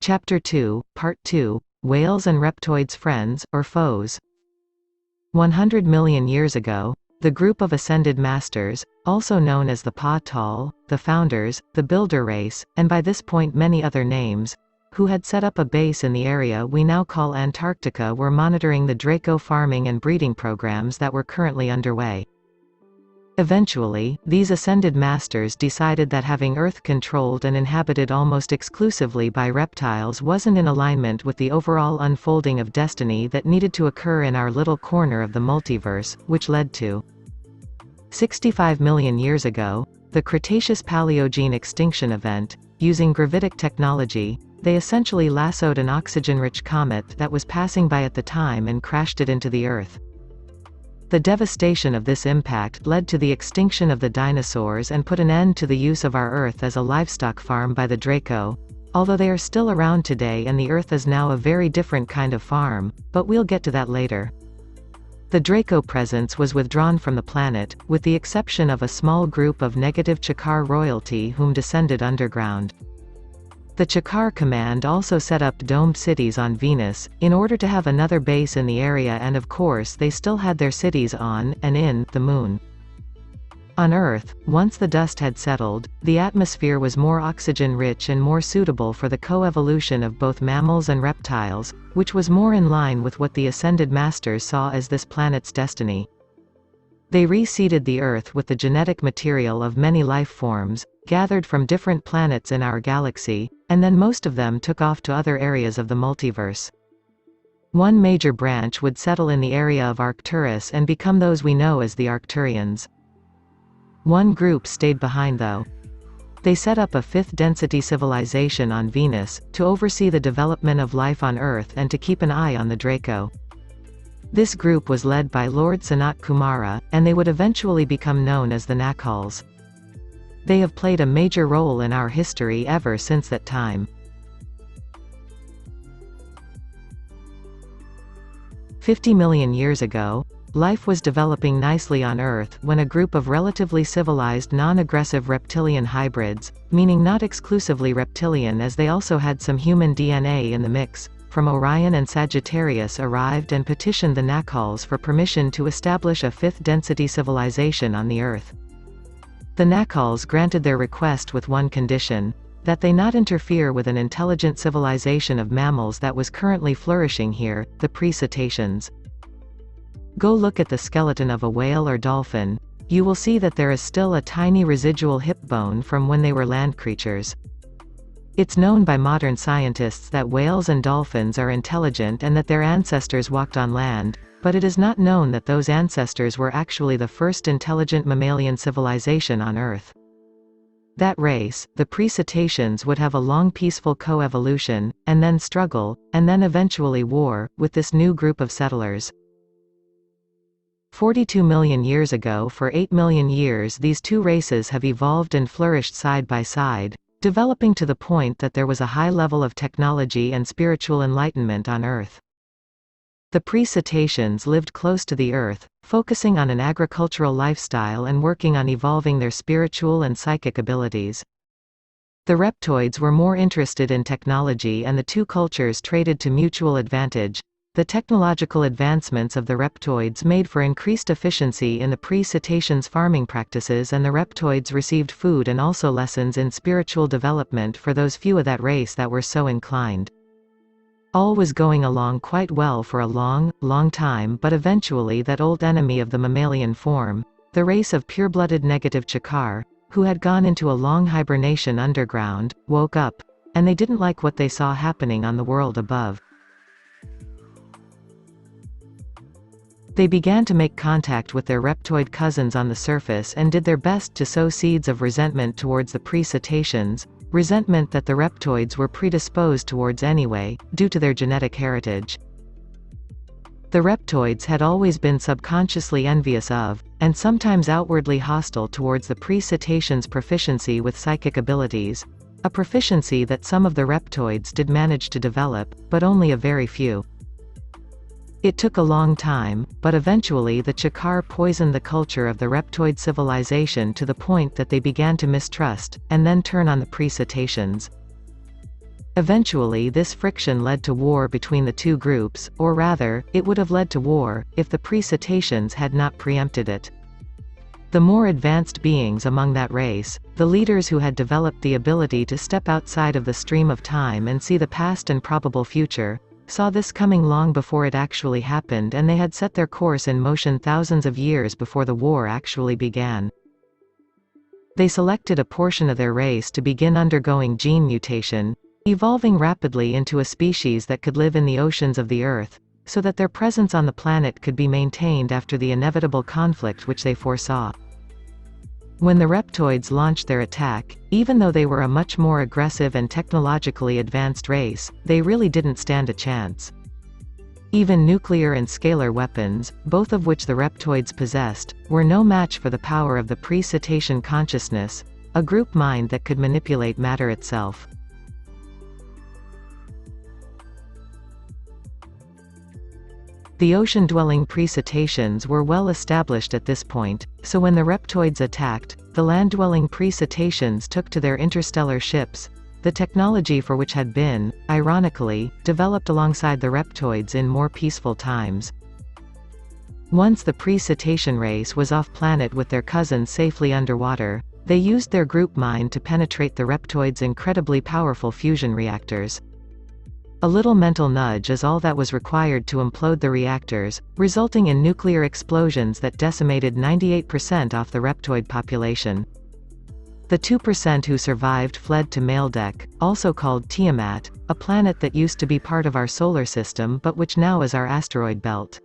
Chapter 2, Part 2, Whales and Reptoids Friends, or Foes. 100 million years ago, the group of ascended masters, also known as the Pa-Tal, the Founders, the Builder Race, and by this point many other names, who had set up a base in the area we now call Antarctica, were monitoring the Draco farming and breeding programs that were currently underway. Eventually, these ascended masters decided that having Earth controlled and inhabited almost exclusively by reptiles wasn't in alignment with the overall unfolding of destiny that needed to occur in our little corner of the multiverse, which led to 65 million years ago, the Cretaceous-Paleogene extinction event. Using gravitic technology, they essentially lassoed an oxygen-rich comet that was passing by at the time and crashed it into the Earth. The devastation of this impact led to the extinction of the dinosaurs and put an end to the use of our Earth as a livestock farm by the Draco, although they are still around today and the Earth is now a very different kind of farm, but we'll get to that later. The Draco presence was withdrawn from the planet, with the exception of a small group of negative Chakar royalty whom descended underground. The Chakar command also set up domed cities on Venus, in order to have another base in the area, and of course they still had their cities on, and in, the Moon. On Earth, once the dust had settled, the atmosphere was more oxygen-rich and more suitable for the co-evolution of both mammals and reptiles, which was more in line with what the Ascended Masters saw as this planet's destiny. They reseeded the Earth with the genetic material of many life forms, gathered from different planets in our galaxy, and then most of them took off to other areas of the multiverse. One major branch would settle in the area of Arcturus and become those we know as the Arcturians. One group stayed behind though. They set up a fifth-density civilization on Venus, to oversee the development of life on Earth and to keep an eye on the Draco. This group was led by Lord Sanat Kumara, and they would eventually become known as the Nakals. They have played a major role in our history ever since that time. 50 million years ago, life was developing nicely on Earth when a group of relatively civilized non-aggressive reptilian hybrids, meaning not exclusively reptilian as they also had some human DNA in the mix, from Orion and Sagittarius arrived and petitioned the Nakals for permission to establish a fifth-density civilization on the Earth. The Nakals granted their request with one condition: that they not interfere with an intelligent civilization of mammals that was currently flourishing here, the pre-cetaceans. Go look at the skeleton of a whale or dolphin, you will see that there is still a tiny residual hip bone from when they were land creatures. It's known by modern scientists that whales and dolphins are intelligent and that their ancestors walked on land, but it is not known that those ancestors were actually the first intelligent mammalian civilization on Earth. That race, the pre-cetaceans, would have a long peaceful co-evolution, and then struggle, and then eventually war, with this new group of settlers. 42 million years ago, for 8 million years these two races have evolved and flourished side by side, developing to the point that there was a high level of technology and spiritual enlightenment on Earth. The pre-cetaceans lived close to the Earth, focusing on an agricultural lifestyle and working on evolving their spiritual and psychic abilities. The reptoids were more interested in technology and the two cultures traded to mutual advantage. The technological advancements of the reptoids made for increased efficiency in the pre-cetaceans' farming practices, and the reptoids received food and also lessons in spiritual development for those few of that race that were so inclined. All was going along quite well for a long, long time, but eventually that old enemy of the mammalian form, the race of pure-blooded negative Chakar, who had gone into a long hibernation underground, woke up, and they didn't like what they saw happening on the world above. They began to make contact with their reptoid cousins on the surface and did their best to sow seeds of resentment towards the pre-cetaceans, resentment that the reptoids were predisposed towards anyway, due to their genetic heritage. The reptoids had always been subconsciously envious of, and sometimes outwardly hostile towards the pre-cetaceans' proficiency with psychic abilities, a proficiency that some of the reptoids did manage to develop, but only a very few. It took a long time, but eventually the Chakar poisoned the culture of the reptoid civilization to the point that they began to mistrust, and then turn on the pre-cetaceans. Eventually this friction led to war between the two groups, or rather, it would have led to war, if the pre-Cetaceans had not preempted it. The more advanced beings among that race, the leaders who had developed the ability to step outside of the stream of time and see the past and probable future, saw this coming long before it actually happened, and they had set their course in motion thousands of years before the war actually began. They selected a portion of their race to begin undergoing gene mutation, evolving rapidly into a species that could live in the oceans of the Earth, so that their presence on the planet could be maintained after the inevitable conflict which they foresaw. When the reptoids launched their attack, even though they were a much more aggressive and technologically advanced race, they really didn't stand a chance. Even nuclear and scalar weapons, both of which the reptoids possessed, were no match for the power of the pre-Cetacean consciousness, a group mind that could manipulate matter itself. The ocean-dwelling pre-Cetaceans were well established at this point, so when the reptoids attacked, the land-dwelling pre-Cetaceans took to their interstellar ships, the technology for which had been, ironically, developed alongside the reptoids in more peaceful times. Once the pre-Cetacean race was off-planet with their cousins safely underwater, they used their group mind to penetrate the reptoids' incredibly powerful fusion reactors. A little mental nudge is all that was required to implode the reactors, resulting in nuclear explosions that decimated 98% of the reptoid population. The 2% who survived fled to Maledeck, also called Tiamat, a planet that used to be part of our solar system but which now is our asteroid belt.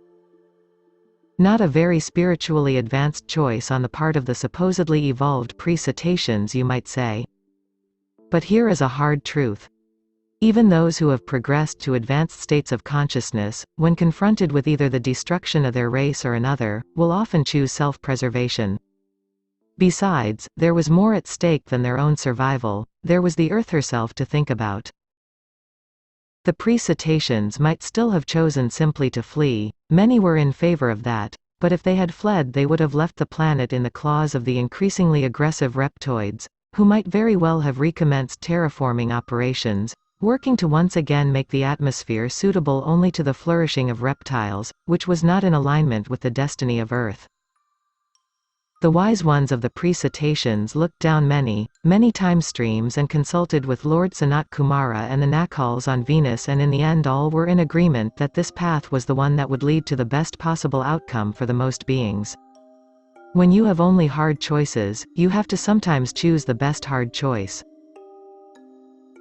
Not a very spiritually advanced choice on the part of the supposedly evolved pre-Cetaceans, you might say. But here is a hard truth. Even those who have progressed to advanced states of consciousness, when confronted with either the destruction of their race or another, will often choose self-preservation. Besides, there was more at stake than their own survival. There was the Earth herself to think about. The pre-Cetaceans might still have chosen simply to flee, many were in favor of that, but if they had fled they would have left the planet in the claws of the increasingly aggressive reptoids, who might very well have recommenced terraforming operations, working to once again make the atmosphere suitable only to the flourishing of reptiles, which was not in alignment with the destiny of Earth. The wise ones of the pre-Cetaceans looked down many time streams and consulted with Lord Sanat Kumara and the Nakals on Venus, and in the end all were in agreement that this path was the one that would lead to the best possible outcome for the most beings. When you have only hard choices, you have to sometimes choose the best hard choice.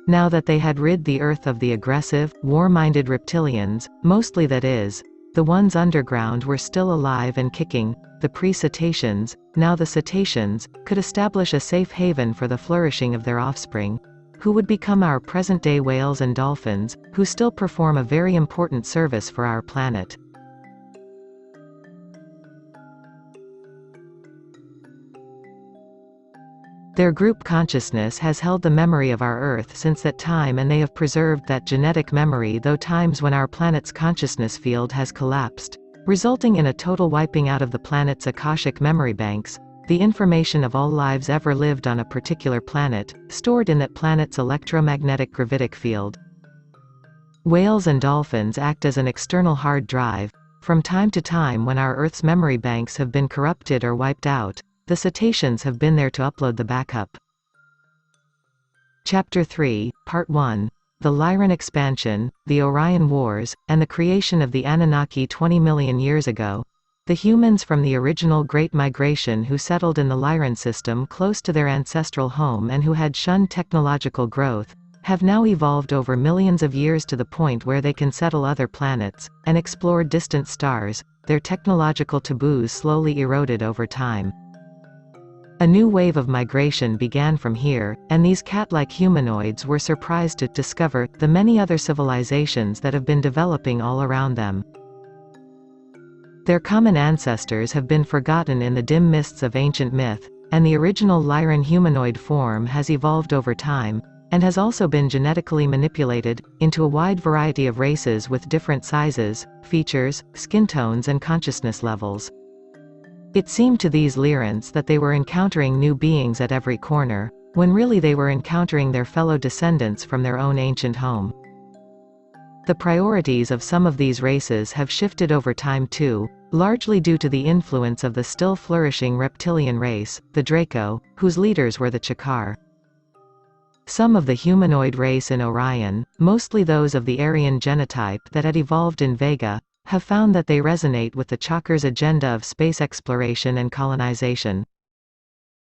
Now that they had rid the Earth of the aggressive, war-minded reptilians, mostly that is, the ones underground were still alive and kicking, the pre-Cetaceans, now the Cetaceans, could establish a safe haven for the flourishing of their offspring, who would become our present-day whales and dolphins, who still perform a very important service for our planet. Their group consciousness has held the memory of our Earth since that time, and they have preserved that genetic memory through times when our planet's consciousness field has collapsed, resulting in a total wiping out of the planet's Akashic memory banks, the information of all lives ever lived on a particular planet, stored in that planet's electromagnetic gravitic field. Whales and dolphins act as an external hard drive. From time to time when our Earth's memory banks have been corrupted or wiped out, the Cetaceans have been there to upload the backup. Chapter 3, Part 1. The Lyran Expansion, the Orion Wars, and the creation of the Anunnaki 20 million years ago. The humans from the original Great Migration who settled in the Lyran system close to their ancestral home and who had shunned technological growth, have now evolved over millions of years to the point where they can settle other planets, and explore distant stars. Their technological taboos slowly eroded over time. A new wave of migration began from here, and these cat-like humanoids were surprised to discover the many other civilizations that have been developing all around them. Their common ancestors have been forgotten in the dim mists of ancient myth, and the original Lyran humanoid form has evolved over time, and has also been genetically manipulated into a wide variety of races with different sizes, features, skin tones and consciousness levels. It seemed to these Lyrans that they were encountering new beings at every corner, when really they were encountering their fellow descendants from their own ancient home. The priorities of some of these races have shifted over time too, largely due to the influence of the still flourishing reptilian race, the Draco, whose leaders were the Chakar. Some of the humanoid race in Orion, mostly those of the Aryan genotype that had evolved in Vega, have found that they resonate with the Chakar's agenda of space exploration and colonization.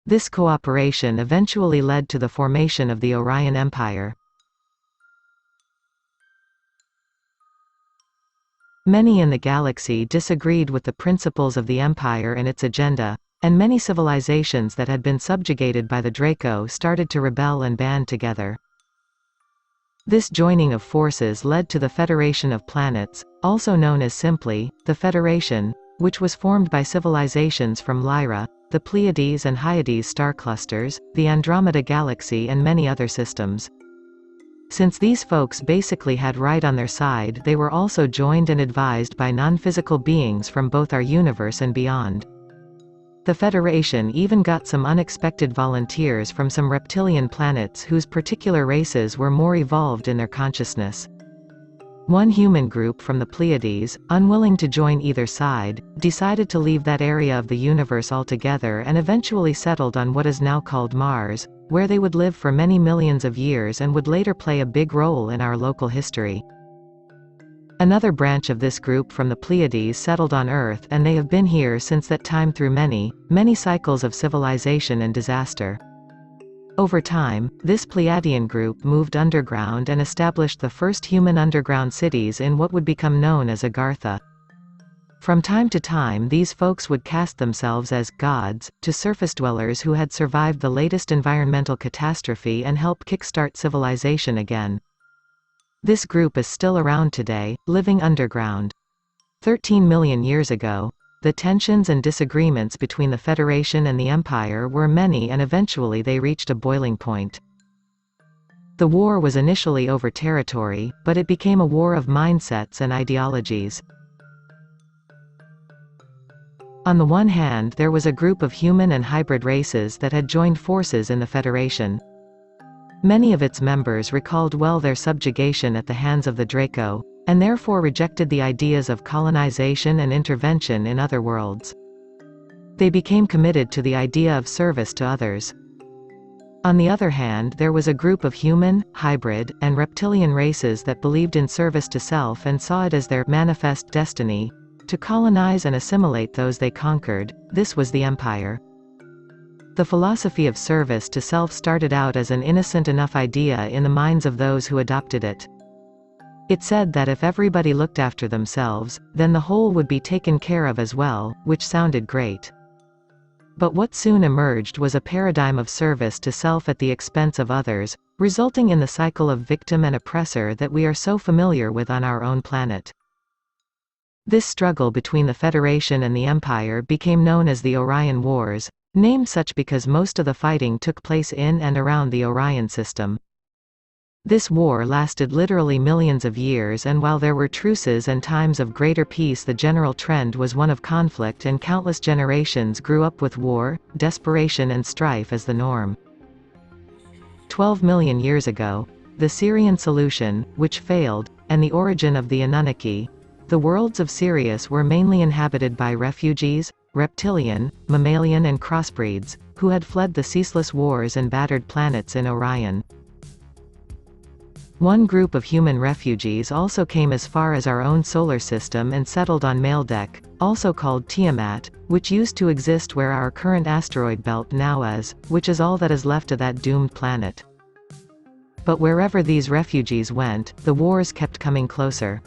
This cooperation eventually led to the formation of the Orion Empire. Many in the galaxy disagreed with the principles of the Empire and its agenda, and many civilizations that had been subjugated by the Draco started to rebel and band together. This joining of forces led to the Federation of Planets, also known as simply, the Federation, which was formed by civilizations from Lyra, the Pleiades and Hyades star clusters, the Andromeda Galaxy and many other systems. Since these folks basically had right on their side, they were also joined and advised by non-physical beings from both our universe and beyond. The Federation even got some unexpected volunteers from some reptilian planets whose particular races were more evolved in their consciousness. One human group from the Pleiades, unwilling to join either side, decided to leave that area of the universe altogether and eventually settled on what is now called Mars, where they would live for many millions of years and would later play a big role in our local history. Another branch of this group from the Pleiades settled on Earth, and they have been here since that time through many, many cycles of civilization and disaster. Over time, this Pleiadian group moved underground and established the first human underground cities in what would become known as Agartha. From time to time these folks would cast themselves as gods to surface dwellers who had survived the latest environmental catastrophe and help kickstart civilization again. This group is still around today, living underground. 13 million years ago, the tensions and disagreements between the Federation and the Empire were many and eventually they reached a boiling point. The war was initially over territory, but it became a war of mindsets and ideologies. On the one hand, there was a group of human and hybrid races that had joined forces in the Federation. Many of its members recalled well their subjugation at the hands of the Draco, and therefore rejected the ideas of colonization and intervention in other worlds. They became committed to the idea of service to others. On the other hand, there was a group of human, hybrid, and reptilian races that believed in service to self and saw it as their manifest destiny to colonize and assimilate those they conquered. This was the Empire. The philosophy of service to self started out as an innocent enough idea in the minds of those who adopted it. It said that if everybody looked after themselves, then the whole would be taken care of as well, which sounded great. But what soon emerged was a paradigm of service to self at the expense of others, resulting in the cycle of victim and oppressor that we are so familiar with on our own planet. This struggle between the Federation and the Empire became known as the Orion Wars, named such because most of the fighting took place in and around the Orion system. This war lasted literally millions of years, and while there were truces and times of greater peace, the general trend was one of conflict, and countless generations grew up with war, desperation and strife as the norm. 12 million years ago, the Syrian solution, which failed, and the origin of the Anunnaki. The worlds of Sirius were mainly inhabited by refugees, reptilian, mammalian and crossbreeds, who had fled the ceaseless wars and battered planets in Orion. One group of human refugees also came as far as our own solar system and settled on Maledeck, also called Tiamat, which used to exist where our current asteroid belt now is, which is all that is left of that doomed planet. But wherever these refugees went, the wars kept coming closer.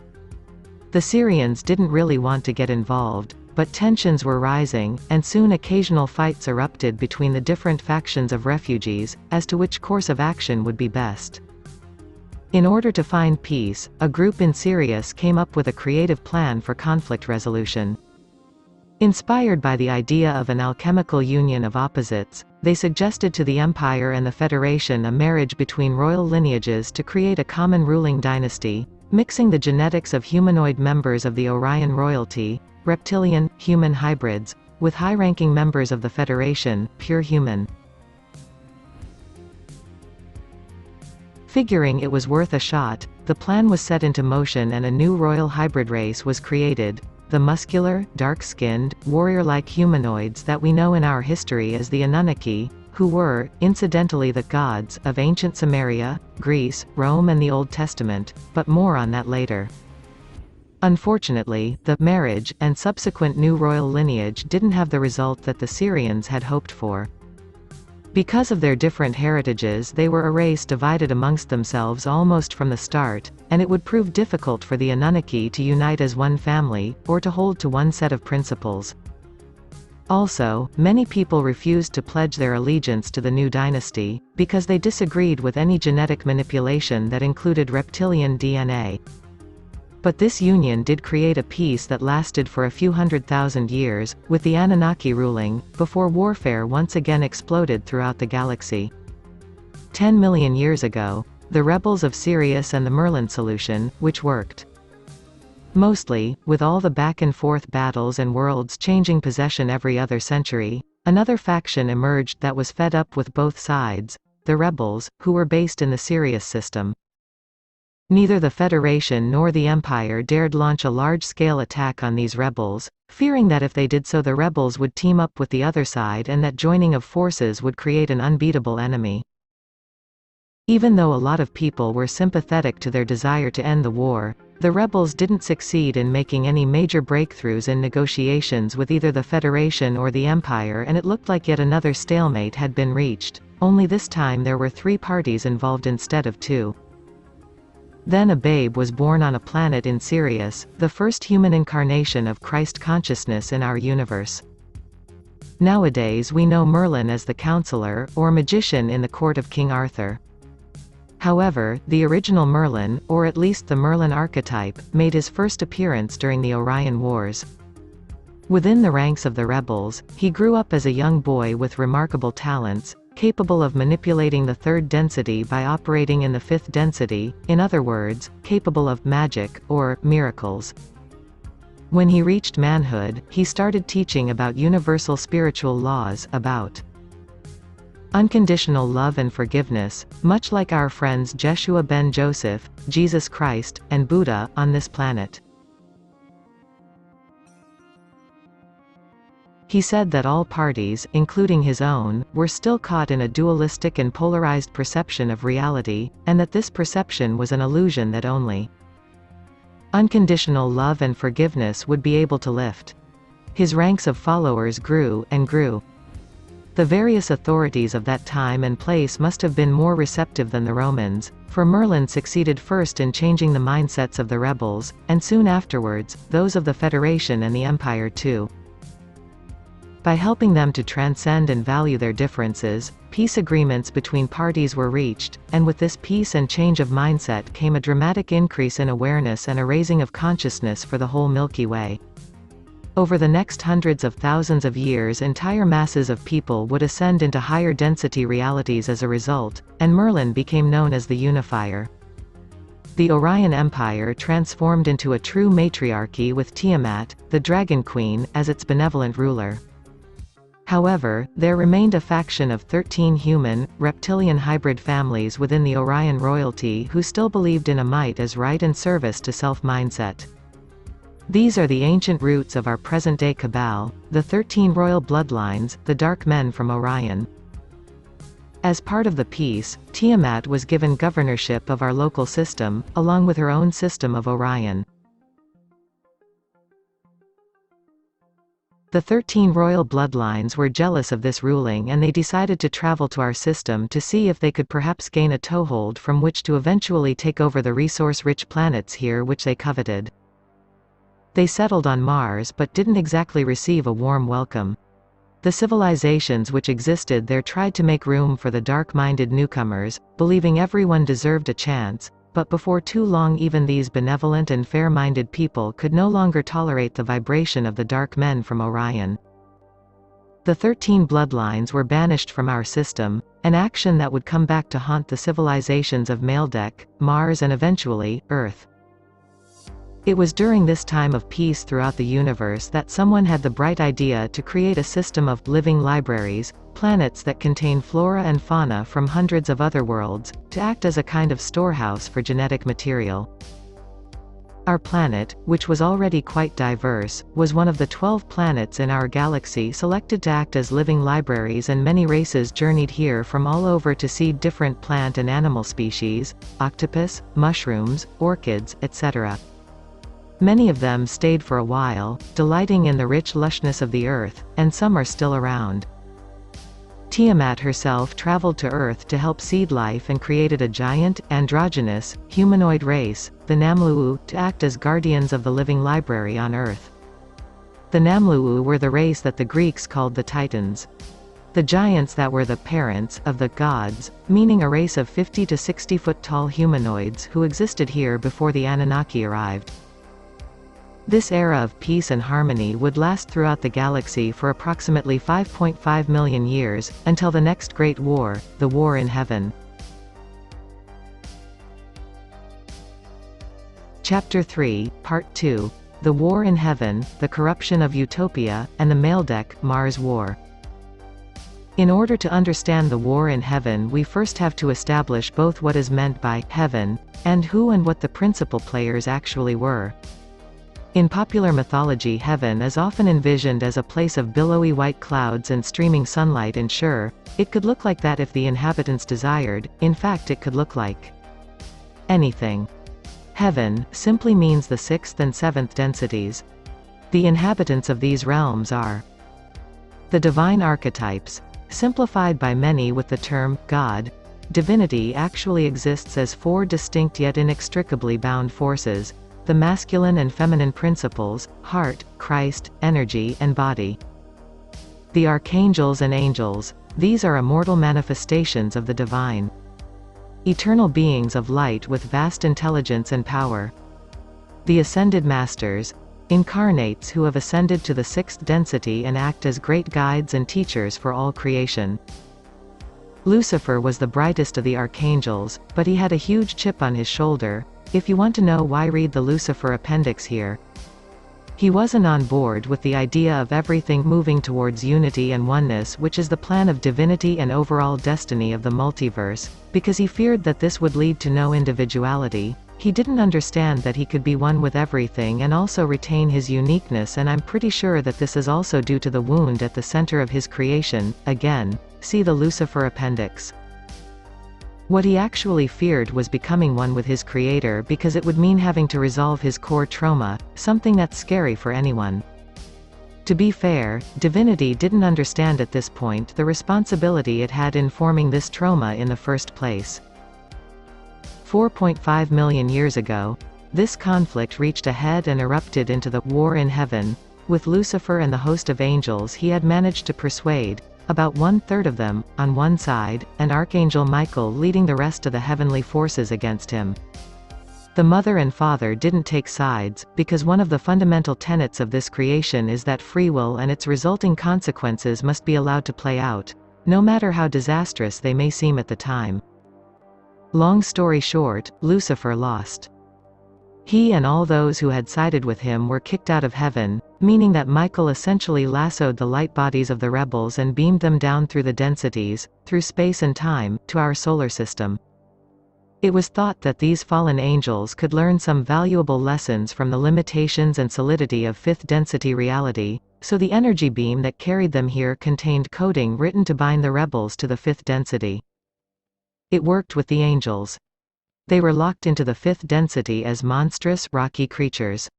The Syrians didn't really want to get involved, but tensions were rising, and soon occasional fights erupted between the different factions of refugees, as to which course of action would be best. In order to find peace, a group in Sirius came up with a creative plan for conflict resolution. Inspired by the idea of an alchemical union of opposites, they suggested to the Empire and the Federation a marriage between royal lineages to create a common ruling dynasty, mixing the genetics of humanoid members of the Orion royalty, reptilian, human hybrids, with high-ranking members of the Federation, pure human. Figuring it was worth a shot, the plan was set into motion and a new royal hybrid race was created, the muscular, dark-skinned, warrior-like humanoids that we know in our history as the Anunnaki, who were, incidentally, the gods of ancient Samaria, Greece, Rome and the Old Testament, but more on that later. Unfortunately, the marriage and subsequent new royal lineage didn't have the result that the Syrians had hoped for. Because of their different heritages, they were a race divided amongst themselves almost from the start, and it would prove difficult for the Anunnaki to unite as one family, or to hold to one set of principles. Also, many people refused to pledge their allegiance to the new dynasty, because they disagreed with any genetic manipulation that included reptilian DNA. But this union did create a peace that lasted for a few 100,000 years, with the Anunnaki ruling, before warfare once again exploded throughout the galaxy. 10 million years ago, the rebels of Sirius and the Merlin solution, which worked. Mostly, with all the back-and-forth battles and worlds changing possession every other century, another faction emerged that was fed up with both sides, the rebels, who were based in the Sirius system. Neither the Federation nor the Empire dared launch a large-scale attack on these rebels, fearing that if they did so the rebels would team up with the other side and that joining of forces would create an unbeatable enemy. Even though a lot of people were sympathetic to their desire to end the war, the rebels didn't succeed in making any major breakthroughs in negotiations with either the Federation or the Empire, and it looked like yet another stalemate had been reached, only this time there were 3 parties involved instead of 2. Then a babe was born on a planet in Sirius, the first human incarnation of Christ consciousness in our universe. Nowadays we know Merlin as the counselor, or magician in the court of King Arthur. However, the original Merlin, or at least the Merlin archetype, made his first appearance during the Orion Wars. Within the ranks of the rebels, he grew up as a young boy with remarkable talents, capable of manipulating the 3rd density by operating in the 5th density, in other words, capable of magic, or miracles. When he reached manhood, he started teaching about universal spiritual laws, about unconditional love and forgiveness, much like our friends Jeshua ben Joseph, Jesus Christ, and Buddha, on this planet. He said that all parties, including his own, were still caught in a dualistic and polarized perception of reality, and that this perception was an illusion that only unconditional love and forgiveness would be able to lift. His ranks of followers grew, and grew. The various authorities of that time and place must have been more receptive than the Romans, for Merlin succeeded first in changing the mindsets of the rebels, and soon afterwards, those of the Federation and the Empire too. By helping them to transcend and value their differences, peace agreements between parties were reached, and with this peace and change of mindset came a dramatic increase in awareness and a raising of consciousness for the whole Milky Way. Over the next hundreds of thousands of years, entire masses of people would ascend into higher density realities as a result, and Merlin became known as the unifier. The Orion Empire transformed into a true matriarchy with Tiamat, the Dragon Queen, as its benevolent ruler. However, there remained a faction of 13 human, reptilian hybrid families within the Orion royalty who still believed in a might as right and service to self mindset. These are the ancient roots of our present-day cabal, the 13 royal bloodlines, the Dark Men from Orion. As part of the peace, Tiamat was given governorship of our local system, along with her own system of Orion. The 13 royal bloodlines were jealous of this ruling, and they decided to travel to our system to see if they could perhaps gain a toehold from which to eventually take over the resource-rich planets here which they coveted. They settled on Mars but didn't exactly receive a warm welcome. The civilizations which existed there tried to make room for the dark-minded newcomers, believing everyone deserved a chance, but before too long even these benevolent and fair-minded people could no longer tolerate the vibration of the Dark Men from Orion. The 13 bloodlines were banished from our system, an action that would come back to haunt the civilizations of Maldek, Mars and eventually, Earth. It was during this time of peace throughout the universe that someone had the bright idea to create a system of living libraries, planets that contain flora and fauna from hundreds of other worlds, to act as a kind of storehouse for genetic material. Our planet, which was already quite diverse, was one of the 12 planets in our galaxy selected to act as living libraries, and many races journeyed here from all over to seed different plant and animal species, octopus, mushrooms, orchids, etc. Many of them stayed for a while, delighting in the rich lushness of the Earth, and some are still around. Tiamat herself traveled to Earth to help seed life and created a giant, androgynous, humanoid race, the Namlu'u, to act as guardians of the living library on Earth. The Namlu'u were the race that the Greeks called the Titans. The giants that were the parents of the gods, meaning a race of 50 to 60 foot tall humanoids who existed here before the Anunnaki arrived. This era of peace and harmony would last throughout the galaxy for approximately 5.5 million years, until the next Great War, the War in Heaven. Chapter 3, Part 2. The War in Heaven, the Corruption of Utopia, and the Maledeck, Mars War. In order to understand the War in Heaven, we first have to establish both what is meant by heaven, and who and what the principal players actually were. In popular mythology, heaven is often envisioned as a place of billowy white clouds and streaming sunlight, and sure, it could look like that if the inhabitants desired. In fact, it could look like anything. Heaven simply means the sixth and seventh densities. The inhabitants of these realms are the divine archetypes, simplified by many with the term God. Divinity actually exists as four distinct yet inextricably bound forces: the masculine and feminine principles, heart, Christ, energy, and body. The archangels and angels. These are immortal manifestations of the divine. Eternal beings of light with vast intelligence and power. The ascended masters. Incarnates who have ascended to the sixth density and act as great guides and teachers for all creation. Lucifer was the brightest of the archangels, but he had a huge chip on his shoulder. If you want to know why, read the Lucifer appendix here. He wasn't on board with the idea of everything moving towards unity and oneness, which is the plan of divinity and overall destiny of the multiverse, because he feared that this would lead to no individuality. He didn't understand that he could be one with everything and also retain his uniqueness, and I'm pretty sure that this is also due to the wound at the center of his creation. Again, see the Lucifer appendix. What he actually feared was becoming one with his creator, because it would mean having to resolve his core trauma, something that's scary for anyone. To be fair, divinity didn't understand at this point the responsibility it had in forming this trauma in the first place. 4.5 million years ago, this conflict reached a head and erupted into the War in Heaven, with Lucifer and the host of angels he had managed to persuade, about 1/3 of them, on one side, and Archangel Michael leading the rest of the heavenly forces against him. The mother and father didn't take sides, because one of the fundamental tenets of this creation is that free will and its resulting consequences must be allowed to play out, no matter how disastrous they may seem at the time. Long story short, Lucifer lost. He and all those who had sided with him were kicked out of heaven, meaning that Michael essentially lassoed the light bodies of the rebels and beamed them down through the densities, through space and time, to our solar system. It was thought that these fallen angels could learn some valuable lessons from the limitations and solidity of fifth density reality, so the energy beam that carried them here contained coding written to bind the rebels to the fifth density. It worked with the angels. They were locked into the fifth density as monstrous, rocky creatures.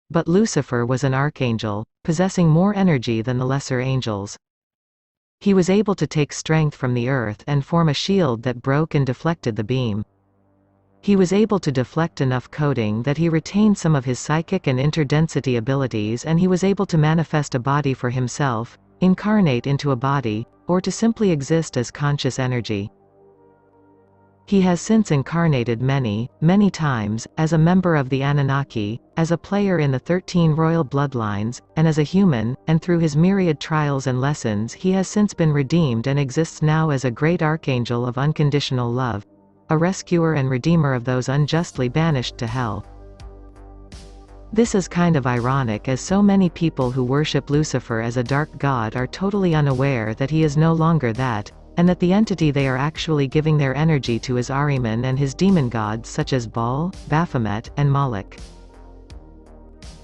But Lucifer was an archangel, possessing more energy than the lesser angels. He was able to take strength from the earth and form a shield that broke and deflected the beam. He was able to deflect enough coding that he retained some of his psychic and interdensity abilities, and he was able to manifest a body for himself, incarnate into a body, or to simply exist as conscious energy. He has since incarnated many, many times, as a member of the Anunnaki, as a player in the 13 royal bloodlines, and as a human, and through his myriad trials and lessons he has since been redeemed and exists now as a great archangel of unconditional love. a rescuer and redeemer of those unjustly banished to hell. This is kind of ironic, as so many people who worship Lucifer as a dark god are totally unaware that he is no longer that, and that the entity they are actually giving their energy to is Ahriman and his demon gods such as Baal, Baphomet, and Moloch.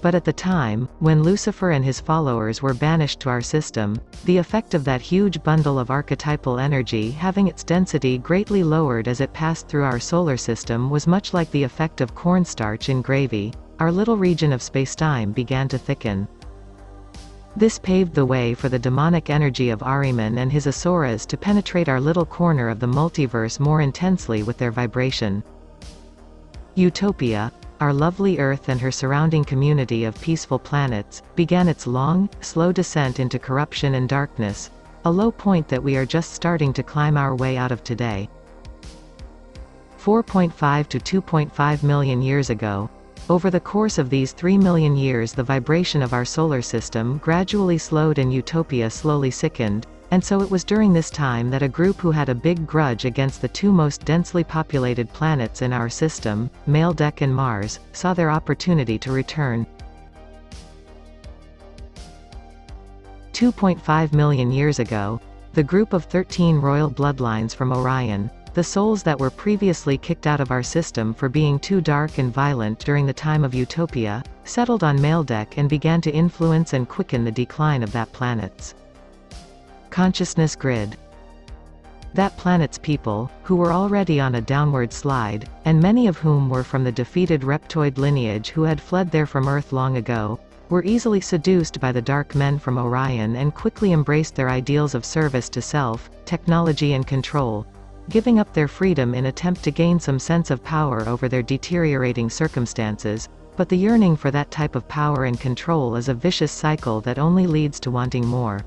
But at the time, when Lucifer and his followers were banished to our system, the effect of that huge bundle of archetypal energy having its density greatly lowered as it passed through our solar system was much like the effect of cornstarch in gravy. Our little region of spacetime began to thicken. This paved the way for the demonic energy of Ahriman and his asuras to penetrate our little corner of the multiverse more intensely with their vibration. Utopia, our lovely Earth and her surrounding community of peaceful planets, began its long, slow descent into corruption and darkness, a low point that we are just starting to climb our way out of today. 4.5 to 2.5 million years ago, over the course of these 3 million years, the vibration of our solar system gradually slowed and Utopia slowly sickened, and so it was during this time that a group who had a big grudge against the two most densely populated planets in our system, Maldek and Mars, saw their opportunity to return. 2.5 million years ago, the group of 13 royal bloodlines from Orion, the souls that were previously kicked out of our system for being too dark and violent during the time of Utopia, settled on Maldek and began to influence and quicken the decline of that planet's consciousness grid. That planet's people, who were already on a downward slide, and many of whom were from the defeated reptoid lineage who had fled there from Earth long ago, were easily seduced by the dark men from Orion and quickly embraced their ideals of service to self, technology and control, giving up their freedom in attempt to gain some sense of power over their deteriorating circumstances. But the yearning for that type of power and control is a vicious cycle that only leads to wanting more.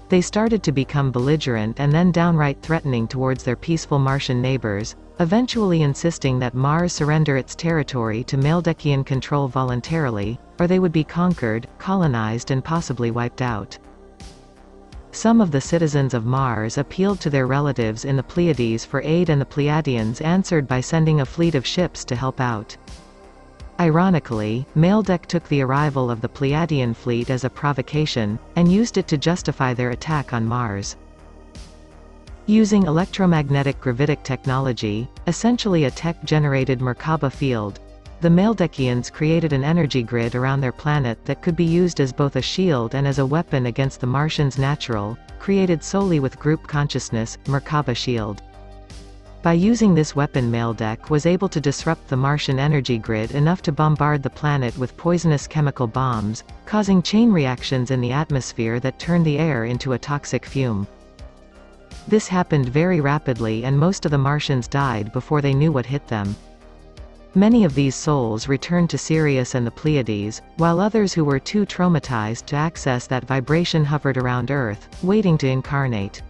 They started to become belligerent and then downright threatening towards their peaceful Martian neighbors, eventually insisting that Mars surrender its territory to Maldekian control voluntarily, or they would be conquered, colonized and possibly wiped out. Some of the citizens of Mars appealed to their relatives in the Pleiades for aid, and the Pleiadians answered by sending a fleet of ships to help out. Ironically, Maldek took the arrival of the Pleiadian fleet as a provocation, and used it to justify their attack on Mars. Using electromagnetic gravitic technology, essentially a tech-generated Merkaba field, the Maldekians created an energy grid around their planet that could be used as both a shield and as a weapon against the Martians' natural, created solely with group consciousness, Merkaba shield. By using this weapon, Maldek was able to disrupt the Martian energy grid enough to bombard the planet with poisonous chemical bombs, causing chain reactions in the atmosphere that turned the air into a toxic fume. This happened very rapidly and most of the Martians died before they knew what hit them. Many of these souls returned to Sirius and the Pleiades, while others who were too traumatized to access that vibration hovered around Earth, waiting to incarnate.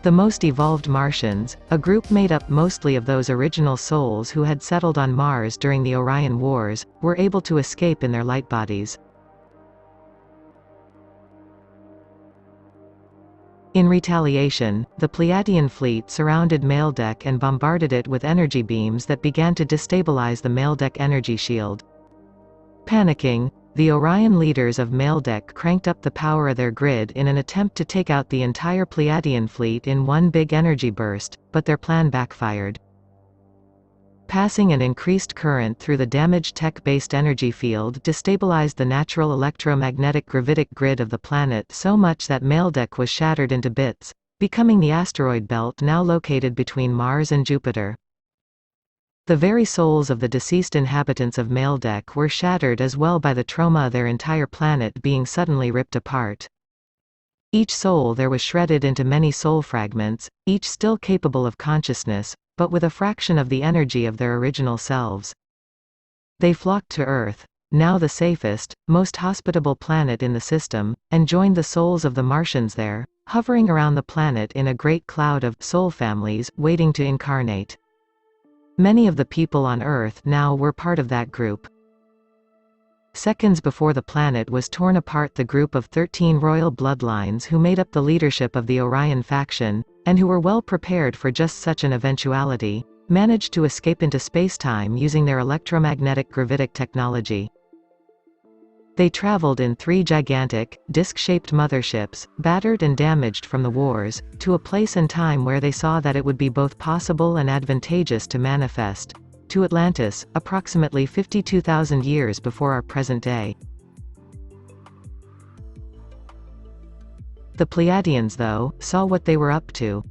The most evolved Martians, a group made up mostly of those original souls who had settled on Mars during the Orion Wars, were able to escape in their light bodies. In retaliation, the Pleiadian fleet surrounded Maldek and bombarded it with energy beams that began to destabilize the Maldek energy shield. Panicking, the Orion leaders of Maldek cranked up the power of their grid in an attempt to take out the entire Pleiadian fleet in one big energy burst, but their plan backfired. Passing an increased current through the damaged tech-based energy field destabilized the natural electromagnetic gravitic grid of the planet so much that Maldek was shattered into bits, becoming the asteroid belt now located between Mars and Jupiter. The very souls of the deceased inhabitants of Maldek were shattered as well by the trauma of their entire planet being suddenly ripped apart. Each soul there was shredded into many soul fragments, each still capable of consciousness, but with a fraction of the energy of their original selves. They flocked to Earth, now the safest, most hospitable planet in the system, and joined the souls of the Martians there, hovering around the planet in a great cloud of soul families waiting to incarnate. Many of the people on Earth now were part of that group. Seconds before the planet was torn apart, the group of 13 royal bloodlines who made up the leadership of the Orion faction, and who were well prepared for just such an eventuality, managed to escape into spacetime using their electromagnetic gravitic technology. They traveled in 3 gigantic, disc-shaped motherships, battered and damaged from the wars, to a place and time where they saw that it would be both possible and advantageous to manifest, to Atlantis, approximately 52,000 years before our present day. The Pleiadians, though, saw what they were up to.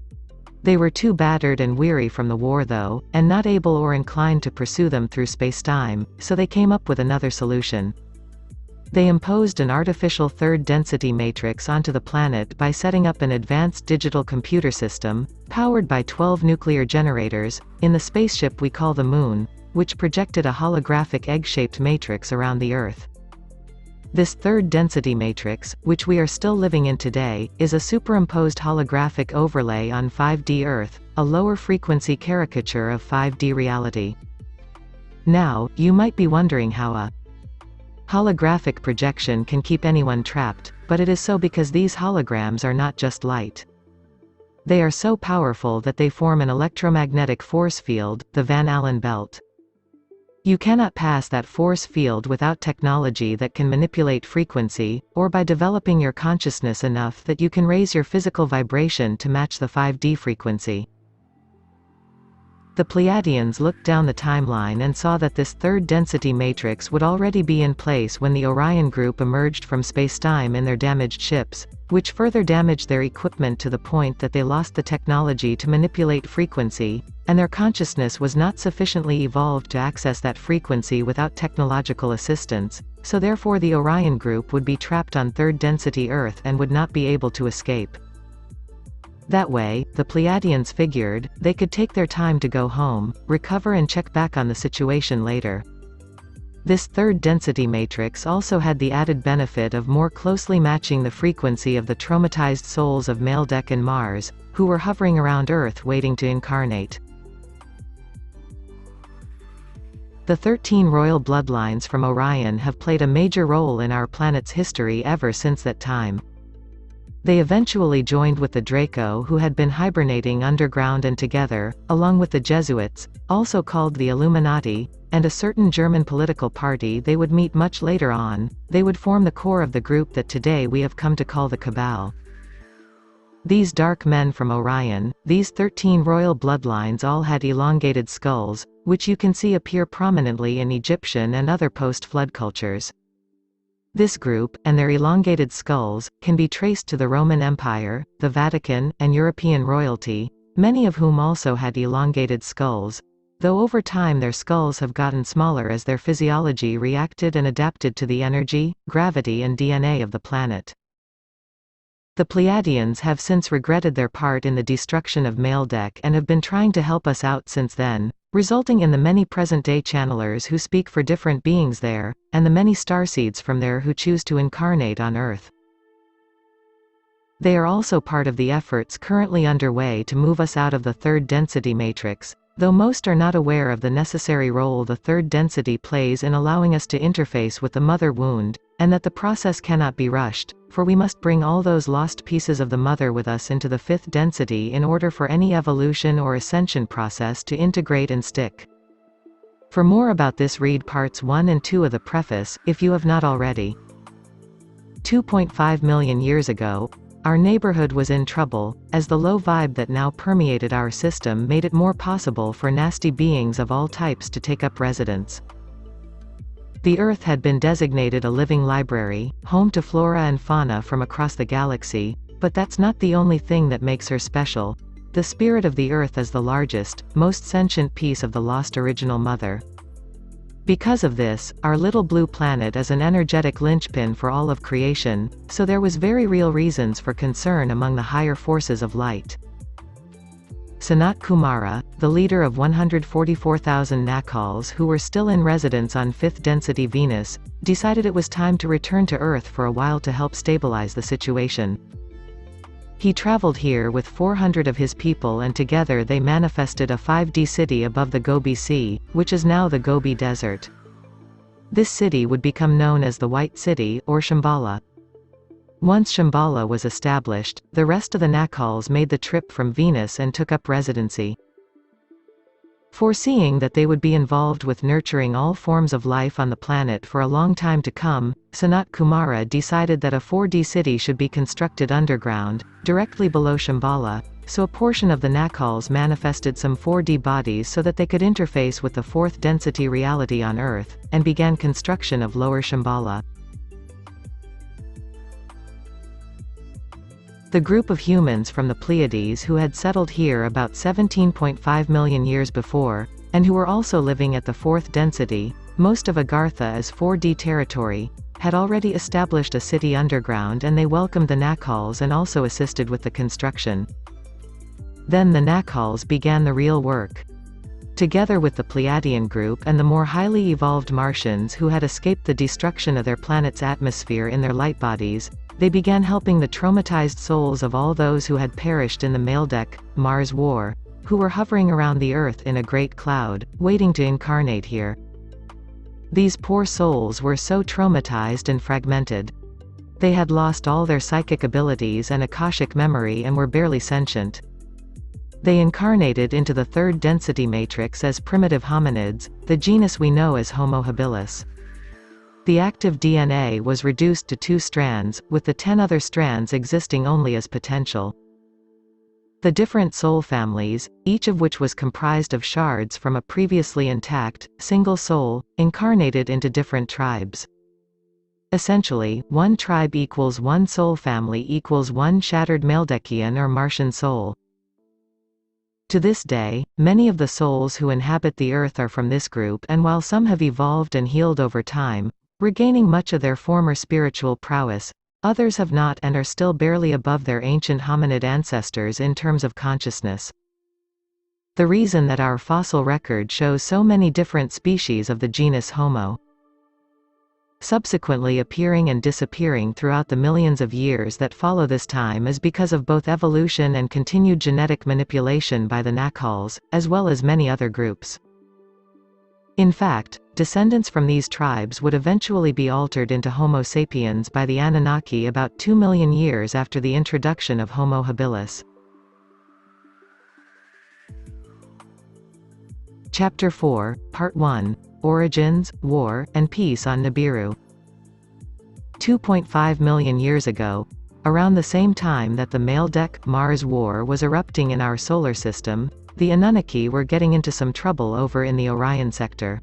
They were too battered and weary from the war, though, and not able or inclined to pursue them through spacetime, so they came up with another solution. They imposed an artificial third density matrix onto the planet by setting up an advanced digital computer system, powered by 12 nuclear generators, in the spaceship we call the Moon, which projected a holographic egg-shaped matrix around the Earth. This third density matrix, which we are still living in today, is a superimposed holographic overlay on 5D Earth, a lower frequency caricature of 5D reality. Now, you might be wondering how a holographic projection can keep anyone trapped, but it is so because these holograms are not just light. They are so powerful that they form an electromagnetic force field, the Van Allen belt. You cannot pass that force field without technology that can manipulate frequency, or by developing your consciousness enough that you can raise your physical vibration to match the 5D frequency. The Pleiadians looked down the timeline and saw that this third density matrix would already be in place when the Orion group emerged from spacetime in their damaged ships, which further damaged their equipment to the point that they lost the technology to manipulate frequency, and their consciousness was not sufficiently evolved to access that frequency without technological assistance, so therefore the Orion group would be trapped on third density Earth and would not be able to escape. That way, the Pleiadians figured, they could take their time to go home, recover and check back on the situation later. This third density matrix also had the added benefit of more closely matching the frequency of the traumatized souls of Maldek and Mars, who were hovering around Earth waiting to incarnate. The 13 royal bloodlines from Orion have played a major role in our planet's history ever since that time. They eventually joined with the Draco, who had been hibernating underground, and together, along with the Jesuits, also called the Illuminati, and a certain German political party they would meet much later on, they would form the core of the group that today we have come to call the Cabal. These dark men from Orion, these 13 royal bloodlines, all had elongated skulls, which you can see appear prominently in Egyptian and other post-flood cultures. This group, and their elongated skulls, can be traced to the Roman Empire, the Vatican, and European royalty, many of whom also had elongated skulls, though over time their skulls have gotten smaller as their physiology reacted and adapted to the energy, gravity and DNA of the planet. The Pleiadians have since regretted their part in the destruction of Maldek and have been trying to help us out since then, resulting in the many present-day channelers who speak for different beings there, and the many starseeds from there who choose to incarnate on Earth. They are also part of the efforts currently underway to move us out of the third density matrix, though most are not aware of the necessary role the third density plays in allowing us to interface with the mother wound, and that the process cannot be rushed, for we must bring all those lost pieces of the mother with us into the fifth density in order for any evolution or ascension process to integrate and stick. For more about this, read parts 1 and 2 of the preface, if you have not already. 2.5 million years ago, our neighborhood was in trouble, as the low vibe that now permeated our system made it more possible for nasty beings of all types to take up residence. The Earth had been designated a living library, home to flora and fauna from across the galaxy, but that's not the only thing that makes her special. The spirit of the Earth is the largest, most sentient piece of the lost original mother. Because of this, our little blue planet is an energetic linchpin for all of creation, so there was very real reasons for concern among the higher forces of light. Sanat Kumara, the leader of 144,000 Nakals who were still in residence on 5th density Venus, decided it was time to return to Earth for a while to help stabilize the situation. He traveled here with 400 of his people, and together they manifested a 5D city above the Gobi Sea, which is now the Gobi Desert. This city would become known as the White City, or Shambhala. Once Shambhala was established, the rest of the Nakhals made the trip from Venus and took up residency. Foreseeing that they would be involved with nurturing all forms of life on the planet for a long time to come, Sanat Kumara decided that a 4D city should be constructed underground, directly below Shambhala, so a portion of the Nakhals manifested some 4D bodies so that they could interface with the fourth density reality on Earth, and began construction of Lower Shambhala. The group of humans from the Pleiades who had settled here about 17.5 million years before, and who were also living at the fourth density, most of Agartha as 4D territory, had already established a city underground, and they welcomed the Nakhals and also assisted with the construction. Then the Nakhals began the real work. Together with the Pleiadian group and the more highly evolved Martians who had escaped the destruction of their planet's atmosphere in their light bodies, they began helping the traumatized souls of all those who had perished in the Maldek, Mars War, who were hovering around the Earth in a great cloud, waiting to incarnate here. These poor souls were so traumatized and fragmented. They had lost all their psychic abilities and Akashic memory and were barely sentient. They incarnated into the third density matrix as primitive hominids, the genus we know as Homo habilis. The active DNA was reduced to 2 strands, with the 10 other strands existing only as potential. The different soul families, each of which was comprised of shards from a previously intact, single soul, incarnated into different tribes. Essentially, one tribe equals one soul family equals one shattered Maldekian or Martian soul. To this day, many of the souls who inhabit the Earth are from this group, and while some have evolved and healed over time, regaining much of their former spiritual prowess, others have not and are still barely above their ancient hominid ancestors in terms of consciousness. The reason that our fossil record shows so many different species of the genus Homo, subsequently appearing and disappearing throughout the millions of years that follow this time, is because of both evolution and continued genetic manipulation by the Nakhals, as well as many other groups. In fact, descendants from these tribes would eventually be altered into Homo sapiens by the Anunnaki about 2 million years after the introduction of Homo habilis. Chapter 4, Part 1, Origins, War, and Peace on Nibiru. 2.5 million years ago, around the same time that the Maldek, Mars War was erupting in our solar system, the Anunnaki were getting into some trouble over in the Orion sector.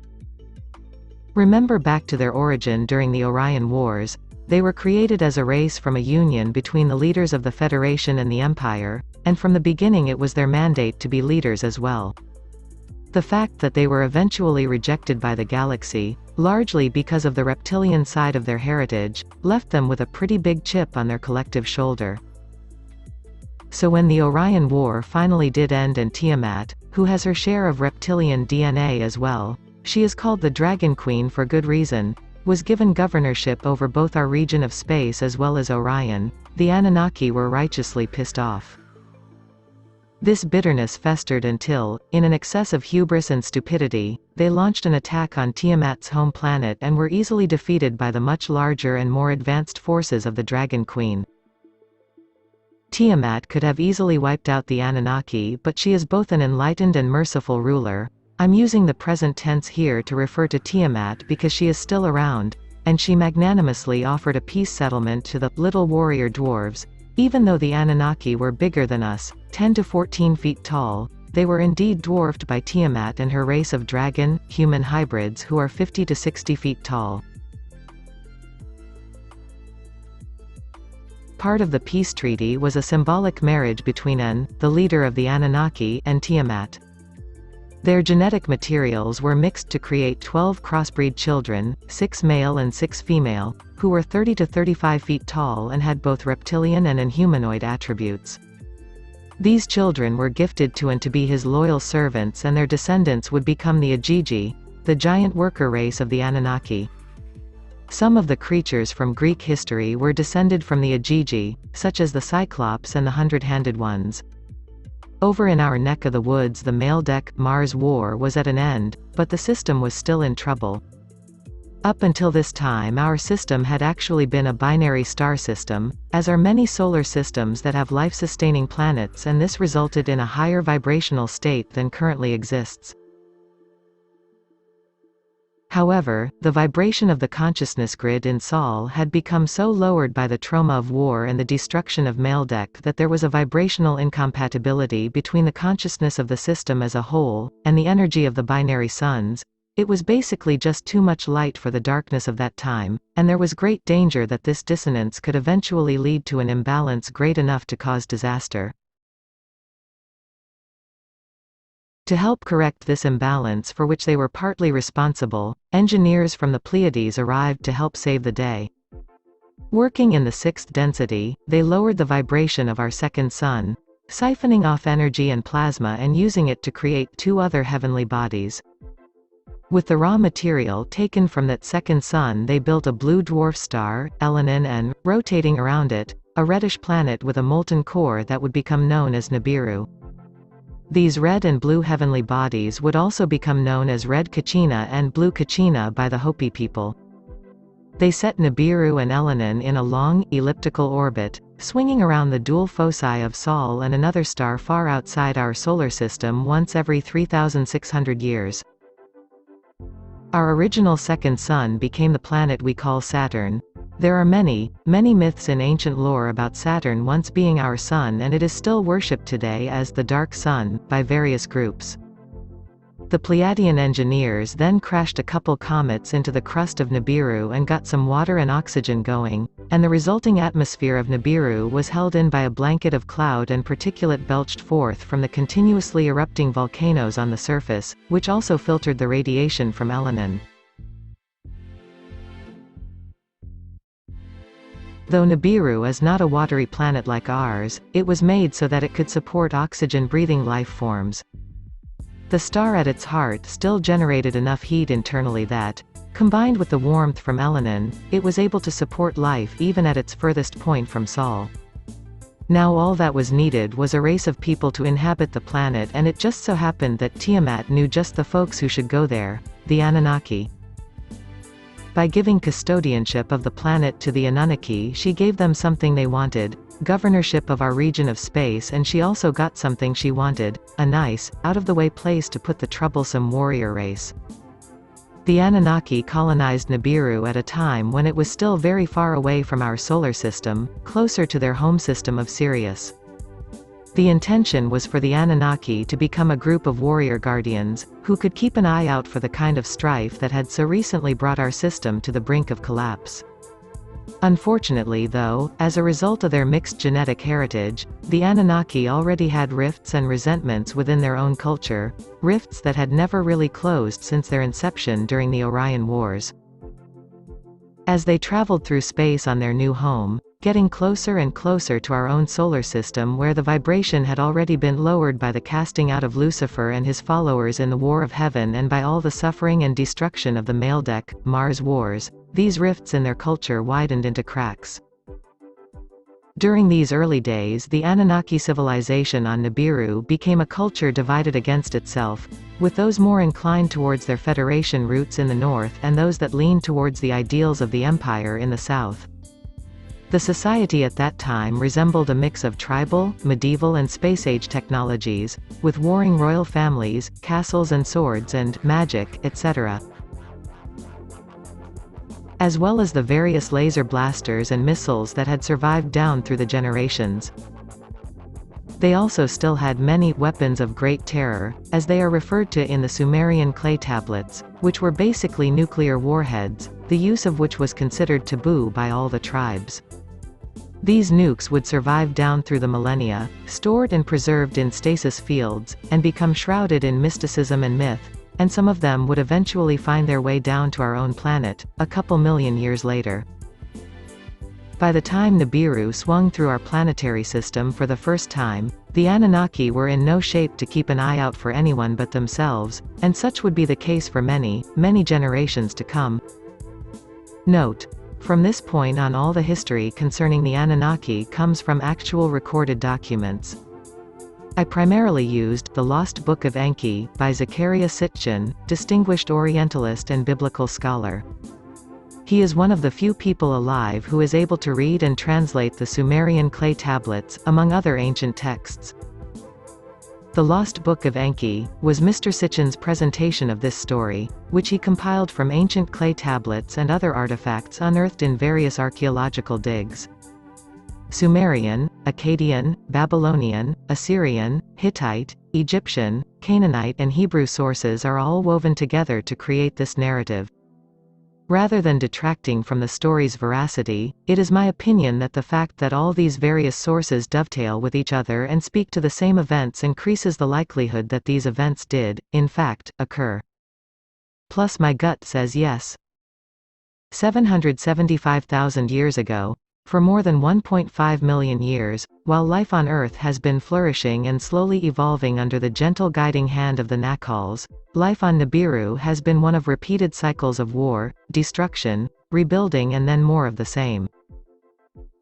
Remember back to their origin during the Orion Wars. They were created as a race from a union between the leaders of the Federation and the Empire, and from the beginning it was their mandate to be leaders as well. The fact that they were eventually rejected by the galaxy, largely because of the reptilian side of their heritage, left them with a pretty big chip on their collective shoulder. So when the Orion War finally did end and Tiamat, who has her share of reptilian DNA as well, she is called the Dragon Queen for good reason, was given governorship over both our region of space as well as Orion, the Anunnaki were righteously pissed off. This bitterness festered until, in an excess of hubris and stupidity, they launched an attack on Tiamat's home planet and were easily defeated by the much larger and more advanced forces of the Dragon Queen. Tiamat could have easily wiped out the Anunnaki, but she is both an enlightened and merciful ruler. I'm using the present tense here to refer to Tiamat because she is still around, and she magnanimously offered a peace settlement to the little warrior dwarves. Even though the Anunnaki were bigger than us, 10 to 14 feet tall, they were indeed dwarfed by Tiamat and her race of dragon-human hybrids who are 50 to 60 feet tall. Part of the peace treaty was a symbolic marriage between An, the leader of the Anunnaki, and Tiamat. Their genetic materials were mixed to create 12 crossbreed children, 6 male and 6 female, who were 30 to 35 feet tall and had both reptilian and inhumanoid attributes. These children were gifted to An to be his loyal servants, and their descendants would become the Ajiji, the giant worker race of the Anunnaki. Some of the creatures from Greek history were descended from the Ajiji, such as the Cyclops and the Hundred-Handed Ones. Over in our neck of the woods the Maldek, Mars War was at an end, but the system was still in trouble. Up until this time our system had actually been a binary star system, as are many solar systems that have life-sustaining planets, and this resulted in a higher vibrational state than currently exists. However, the vibration of the consciousness grid in Sol had become so lowered by the trauma of war and the destruction of Maldek that there was a vibrational incompatibility between the consciousness of the system as a whole, and the energy of the binary suns. It was basically just too much light for the darkness of that time, and there was great danger that this dissonance could eventually lead to an imbalance great enough to cause disaster. To help correct this imbalance, for which they were partly responsible, engineers from the Pleiades arrived to help save the day. Working in the sixth density, they lowered the vibration of our second sun, siphoning off energy and plasma and using it to create two other heavenly bodies. With the raw material taken from that second sun, they built a blue dwarf star, Elenin, and, rotating around it, a reddish planet with a molten core that would become known as Nibiru. These red and blue heavenly bodies would also become known as Red Kachina and Blue Kachina by the Hopi people. They set Nibiru and Elenin in a long, elliptical orbit, swinging around the dual foci of Sol and another star far outside our solar system once every 3,600 years. Our original second sun became the planet we call Saturn. There are many, many myths in ancient lore about Saturn once being our sun, and it is still worshipped today as the Dark Sun, by various groups. The Pleiadian engineers then crashed a couple comets into the crust of Nibiru and got some water and oxygen going, and the resulting atmosphere of Nibiru was held in by a blanket of cloud and particulate belched forth from the continuously erupting volcanoes on the surface, which also filtered the radiation from Elenin. Though Nibiru is not a watery planet like ours, it was made so that it could support oxygen-breathing life forms. The star at its heart still generated enough heat internally that, combined with the warmth from Elenin, it was able to support life even at its furthest point from Sol. Now all that was needed was a race of people to inhabit the planet, and it just so happened that Tiamat knew just the folks who should go there, the Anunnaki. By giving custodianship of the planet to the Anunnaki, she gave them something they wanted, governorship of our region of space, and she also got something she wanted, a nice, out-of-the-way place to put the troublesome warrior race. The Anunnaki colonized Nibiru at a time when it was still very far away from our solar system, closer to their home system of Sirius. The intention was for the Anunnaki to become a group of warrior guardians, who could keep an eye out for the kind of strife that had so recently brought our system to the brink of collapse. Unfortunately though, as a result of their mixed genetic heritage, the Anunnaki already had rifts and resentments within their own culture, rifts that had never really closed since their inception during the Orion Wars. As they traveled through space on their new home, getting closer and closer to our own solar system where the vibration had already been lowered by the casting out of Lucifer and his followers in the War of Heaven and by all the suffering and destruction of the Maldek, Mars Wars, these rifts in their culture widened into cracks. During these early days, the Anunnaki civilization on Nibiru became a culture divided against itself, with those more inclined towards their Federation roots in the north and those that leaned towards the ideals of the Empire in the south. The society at that time resembled a mix of tribal, medieval and space-age technologies, with warring royal families, castles and swords and magic, etc., as well as the various laser blasters and missiles that had survived down through the generations. They also still had many weapons of great terror, as they are referred to in the Sumerian clay tablets, which were basically nuclear warheads, the use of which was considered taboo by all the tribes. These nukes would survive down through the millennia, stored and preserved in stasis fields, and become shrouded in mysticism and myth, and some of them would eventually find their way down to our own planet, a couple million years later. By the time Nibiru swung through our planetary system for the first time, the Anunnaki were in no shape to keep an eye out for anyone but themselves, and such would be the case for many, many generations to come. Note: from this point on all the history concerning the Anunnaki comes from actual recorded documents. I primarily used The Lost Book of Enki, by Zecharia Sitchin, distinguished Orientalist and biblical scholar. He is one of the few people alive who is able to read and translate the Sumerian clay tablets, among other ancient texts. The Lost Book of Enki was Mr. Sitchin's presentation of this story, which he compiled from ancient clay tablets and other artifacts unearthed in various archaeological digs. Sumerian, Akkadian, Babylonian, Assyrian, Hittite, Egyptian, Canaanite and Hebrew sources are all woven together to create this narrative. Rather than detracting from the story's veracity, it is my opinion that the fact that all these various sources dovetail with each other and speak to the same events increases the likelihood that these events did, in fact, occur. Plus my gut says yes. 775,000 years ago, for more than 1.5 million years, while life on Earth has been flourishing and slowly evolving under the gentle guiding hand of the Nacals, life on Nibiru has been one of repeated cycles of war, destruction, rebuilding and then more of the same.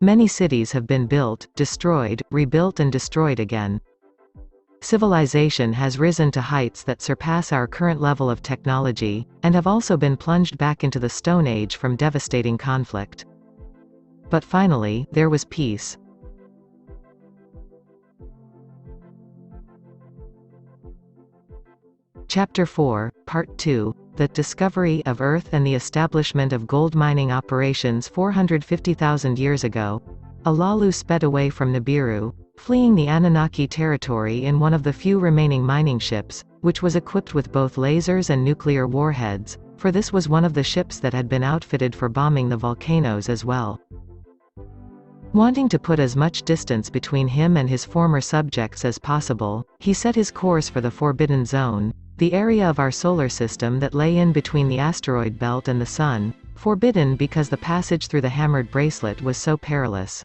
Many cities have been built, destroyed, rebuilt and destroyed again. Civilization has risen to heights that surpass our current level of technology, and have also been plunged back into the Stone Age from devastating conflict. But finally, there was peace. Chapter 4, Part 2, The Discovery of Earth and the Establishment of Gold Mining Operations 450,000 years ago. Alalu sped away from Nibiru, fleeing the Anunnaki territory in one of the few remaining mining ships, which was equipped with both lasers and nuclear warheads, for this was one of the ships that had been outfitted for bombing the volcanoes as well. Wanting to put as much distance between him and his former subjects as possible, he set his course for the Forbidden Zone, the area of our solar system that lay in between the asteroid belt and the Sun, forbidden because the passage through the hammered bracelet was so perilous.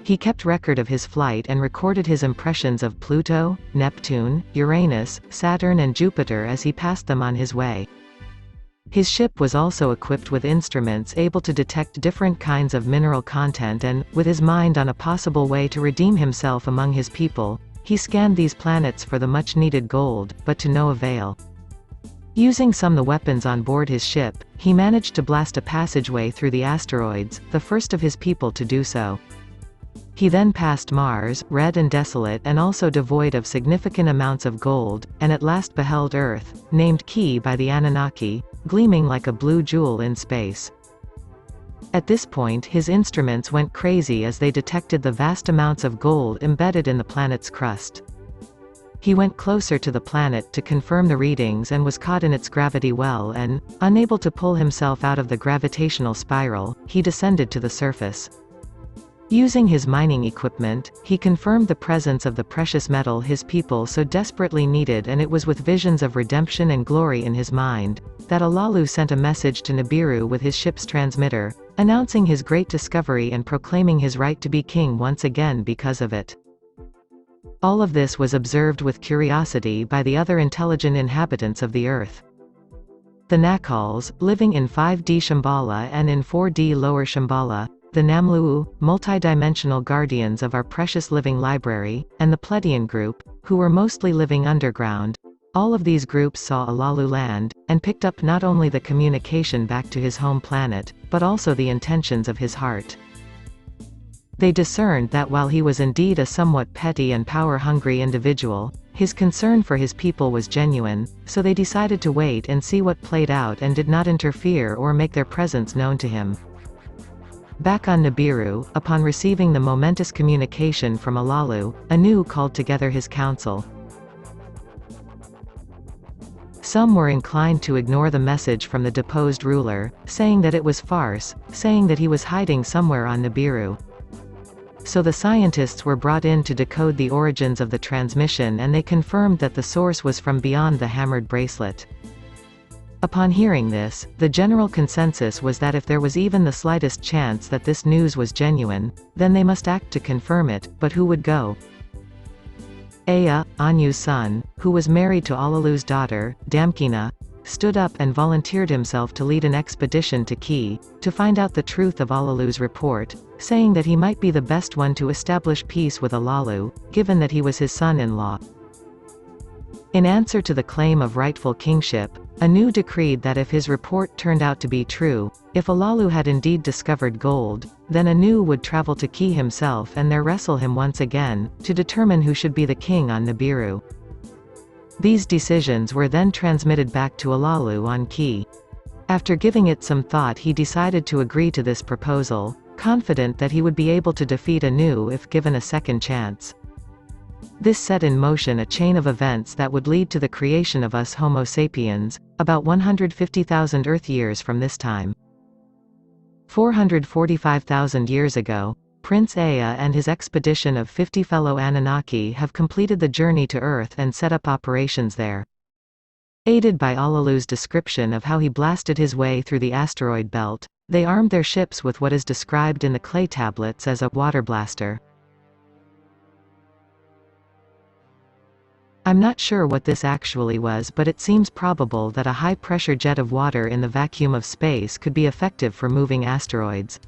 He kept record of his flight and recorded his impressions of Pluto, Neptune, Uranus, Saturn and Jupiter as he passed them on his way. His ship was also equipped with instruments able to detect different kinds of mineral content and, with his mind on a possible way to redeem himself among his people, he scanned these planets for the much-needed gold, but to no avail. Using some of the weapons on board his ship, he managed to blast a passageway through the asteroids, the first of his people to do so. He then passed Mars, red and desolate and also devoid of significant amounts of gold, and at last beheld Earth, named Ki by the Anunnaki, gleaming like a blue jewel in space. At this point his instruments went crazy as they detected the vast amounts of gold embedded in the planet's crust. He went closer to the planet to confirm the readings and was caught in its gravity well and, unable to pull himself out of the gravitational spiral, he descended to the surface. Using his mining equipment, he confirmed the presence of the precious metal his people so desperately needed, and it was with visions of redemption and glory in his mind, that Alalu sent a message to Nibiru with his ship's transmitter, announcing his great discovery and proclaiming his right to be king once again because of it. All of this was observed with curiosity by the other intelligent inhabitants of the Earth. The Nacals, living in 5D Shambhala and in 4D Lower Shambhala, the Namlu'u, multidimensional guardians of our precious living library, and the Pleiadian group, who were mostly living underground. All of these groups saw Alalu land, and picked up not only the communication back to his home planet, but also the intentions of his heart. They discerned that while he was indeed a somewhat petty and power-hungry individual, his concern for his people was genuine, so they decided to wait and see what played out and did not interfere or make their presence known to him. Back on Nibiru, upon receiving the momentous communication from Alalu, Anu called together his council. Some were inclined to ignore the message from the deposed ruler, saying that it was farce, saying that he was hiding somewhere on Nibiru. So the scientists were brought in to decode the origins of the transmission, and they confirmed that the source was from beyond the hammered bracelet. Upon hearing this, the general consensus was that if there was even the slightest chance that this news was genuine, then they must act to confirm it, but who would go? Ea, Anu's son, who was married to Alalu's daughter, Damkina, stood up and volunteered himself to lead an expedition to Ki, to find out the truth of Alalu's report, saying that he might be the best one to establish peace with Alalu, given that he was his son-in-law. In answer to the claim of rightful kingship, Anu decreed that if his report turned out to be true, if Alalu had indeed discovered gold, then Anu would travel to Ki himself and there wrestle him once again, to determine who should be the king on Nibiru. These decisions were then transmitted back to Alalu on Ki. After giving it some thought, he decided to agree to this proposal, confident that he would be able to defeat Anu if given a second chance. This set in motion a chain of events that would lead to the creation of us Homo sapiens, about 150,000 Earth years from this time. 445,000 years ago, Prince Ea and his expedition of 50 fellow Anunnaki have completed the journey to Earth and set up operations there. Aided by Alalu's description of how he blasted his way through the asteroid belt, they armed their ships with what is described in the clay tablets as a water blaster. I'm not sure what this actually was, but it seems probable that a high-pressure jet of water in the vacuum of space could be effective for moving asteroids.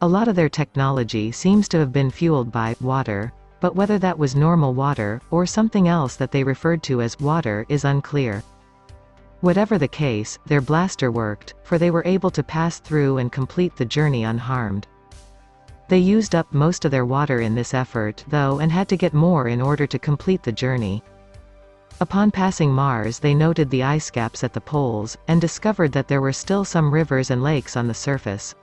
A lot of their technology seems to have been fueled by water, but whether that was normal water, or something else that they referred to as water is unclear. Whatever the case, their blaster worked, for they were able to pass through and complete the journey unharmed. They used up most of their water in this effort, though, and had to get more in order to complete the journey. Upon passing Mars, they noted the ice caps at the poles, and discovered that there were still some rivers and lakes on the surface.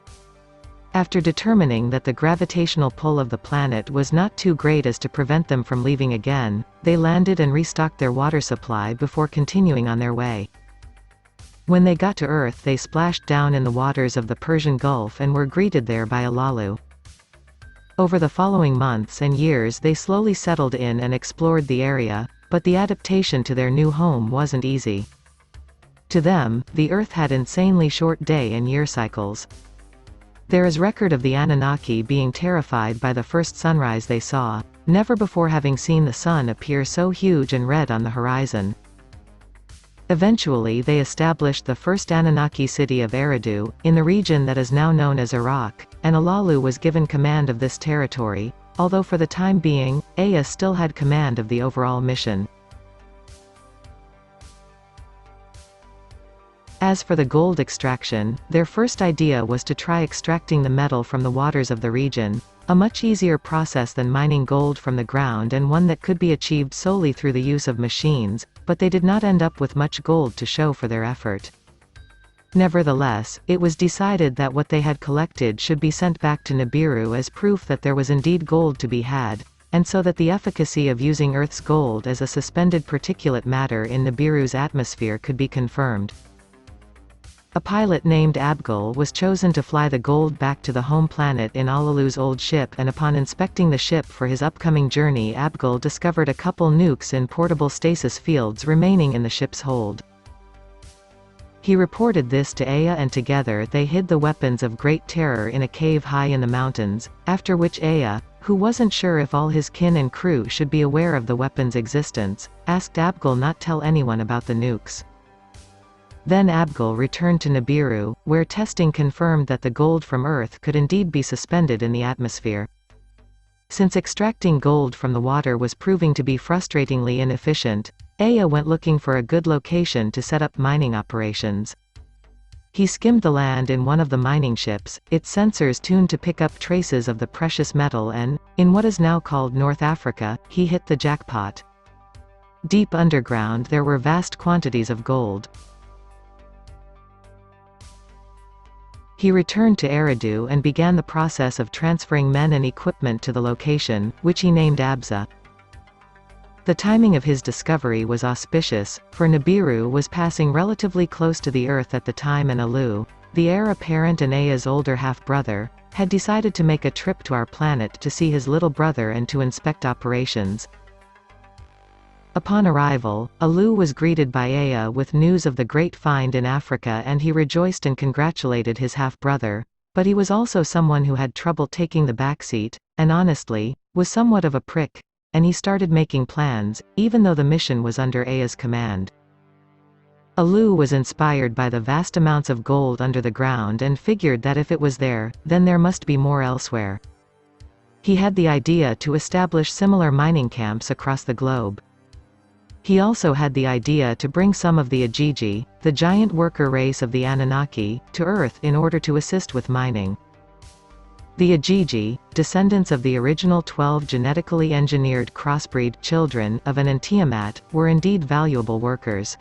After determining that the gravitational pull of the planet was not too great as to prevent them from leaving again, they landed and restocked their water supply before continuing on their way. When they got to Earth, they splashed down in the waters of the Persian Gulf and were greeted there by Alalu. Over the following months and years they slowly settled in and explored the area, but the adaptation to their new home wasn't easy. To them, the Earth had insanely short day and year cycles. There is record of the Anunnaki being terrified by the first sunrise they saw, never before having seen the sun appear so huge and red on the horizon. Eventually they established the first Anunnaki city of Eridu, in the region that is now known as Iraq, and Alalu was given command of this territory, although for the time being, Ea still had command of the overall mission. As for the gold extraction, their first idea was to try extracting the metal from the waters of the region, a much easier process than mining gold from the ground and one that could be achieved solely through the use of machines, but they did not end up with much gold to show for their effort. Nevertheless, it was decided that what they had collected should be sent back to Nibiru as proof that there was indeed gold to be had, and so that the efficacy of using Earth's gold as a suspended particulate matter in Nibiru's atmosphere could be confirmed. A pilot named Abgal was chosen to fly the gold back to the home planet in Alalu's old ship, and upon inspecting the ship for his upcoming journey, Abgal discovered a couple nukes in portable stasis fields remaining in the ship's hold. He reported this to Ea and together they hid the weapons of great terror in a cave high in the mountains, after which Ea, who wasn't sure if all his kin and crew should be aware of the weapon's existence, asked Abgal not tell anyone about the nukes. Then Abgal returned to Nibiru, where testing confirmed that the gold from Earth could indeed be suspended in the atmosphere. Since extracting gold from the water was proving to be frustratingly inefficient, Ea went looking for a good location to set up mining operations. He skimmed the land in one of the mining ships, its sensors tuned to pick up traces of the precious metal, and, in what is now called North Africa, he hit the jackpot. Deep underground there were vast quantities of gold. He returned to Eridu and began the process of transferring men and equipment to the location, which he named Abza. The timing of his discovery was auspicious, for Nibiru was passing relatively close to the Earth at the time, and Alu, the heir apparent and Ea's older half-brother, had decided to make a trip to our planet to see his little brother and to inspect operations. Upon arrival, Alu was greeted by Ea with news of the great find in Africa, and he rejoiced and congratulated his half-brother, but he was also someone who had trouble taking the backseat, and honestly, was somewhat of a prick, and he started making plans, even though the mission was under Ea's command. Alu was inspired by the vast amounts of gold under the ground and figured that if it was there, then there must be more elsewhere. He had the idea to establish similar mining camps across the globe. He also had the idea to bring some of the Ajiji, the giant worker race of the Anunnaki, to Earth in order to assist with mining. The Ajiji, descendants of the original 12 genetically engineered crossbreed children of An and Tiamat, were indeed valuable workers.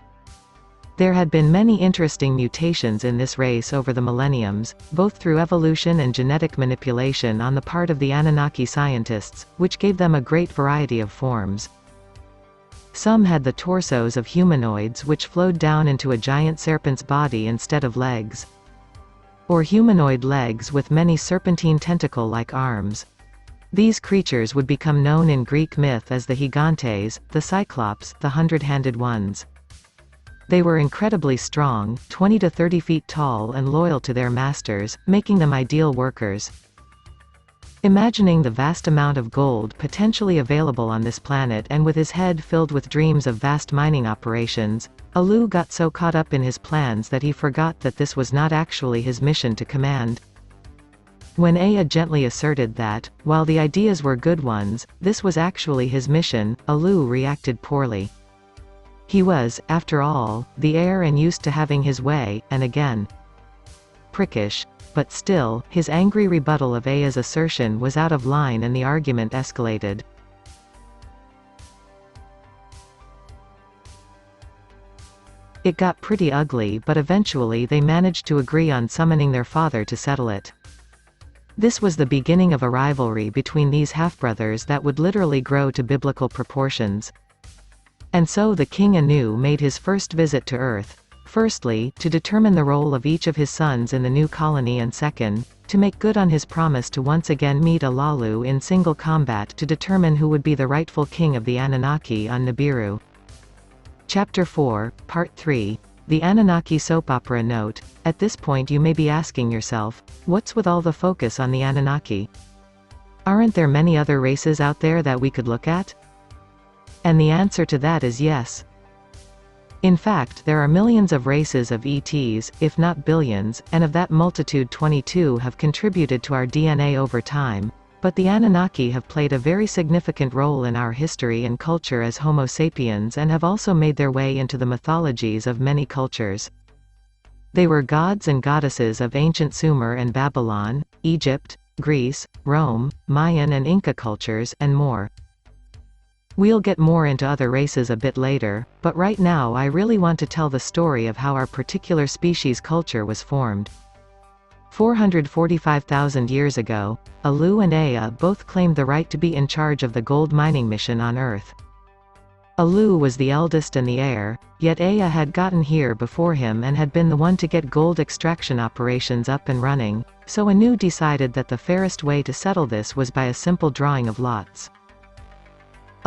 There had been many interesting mutations in this race over the millenniums, both through evolution and genetic manipulation on the part of the Anunnaki scientists, which gave them a great variety of forms. Some had the torsos of humanoids which flowed down into a giant serpent's body instead of legs. Or humanoid legs with many serpentine tentacle-like arms. These creatures would become known in Greek myth as the Gigantes, the Cyclops, the hundred-handed ones. They were incredibly strong, 20 to 30 feet tall and loyal to their masters, making them ideal workers. Imagining the vast amount of gold potentially available on this planet and with his head filled with dreams of vast mining operations, Alu got so caught up in his plans that he forgot that this was not actually his mission to command. When Ea gently asserted that, while the ideas were good ones, this was actually his mission, Alu reacted poorly. He was, after all, the heir and used to having his way, and again. Prickish. But still, his angry rebuttal of Ea's assertion was out of line and the argument escalated. It got pretty ugly, but eventually they managed to agree on summoning their father to settle it. This was the beginning of a rivalry between these half-brothers that would literally grow to biblical proportions. And so the king Anu made his first visit to Earth. Firstly, to determine the role of each of his sons in the new colony, and second, to make good on his promise to once again meet Alalu in single combat to determine who would be the rightful king of the Anunnaki on Nibiru. Chapter 4, Part 3. The Anunnaki Soap Opera Note. At this point you may be asking yourself, what's with all the focus on the Anunnaki? Aren't there many other races out there that we could look at? And the answer to that is yes. In fact, there are millions of races of ETs, if not billions, and of that multitude 22 have contributed to our DNA over time, but the Anunnaki have played a very significant role in our history and culture as Homo sapiens and have also made their way into the mythologies of many cultures. They were gods and goddesses of ancient Sumer and Babylon, Egypt, Greece, Rome, Mayan and Inca cultures, and more. We'll get more into other races a bit later, but right now I really want to tell the story of how our particular species culture was formed. 445,000 years ago, Alu and Ea both claimed the right to be in charge of the gold mining mission on Earth. Alu was the eldest and the heir, yet Ea had gotten here before him and had been the one to get gold extraction operations up and running, so Anu decided that the fairest way to settle this was by a simple drawing of lots.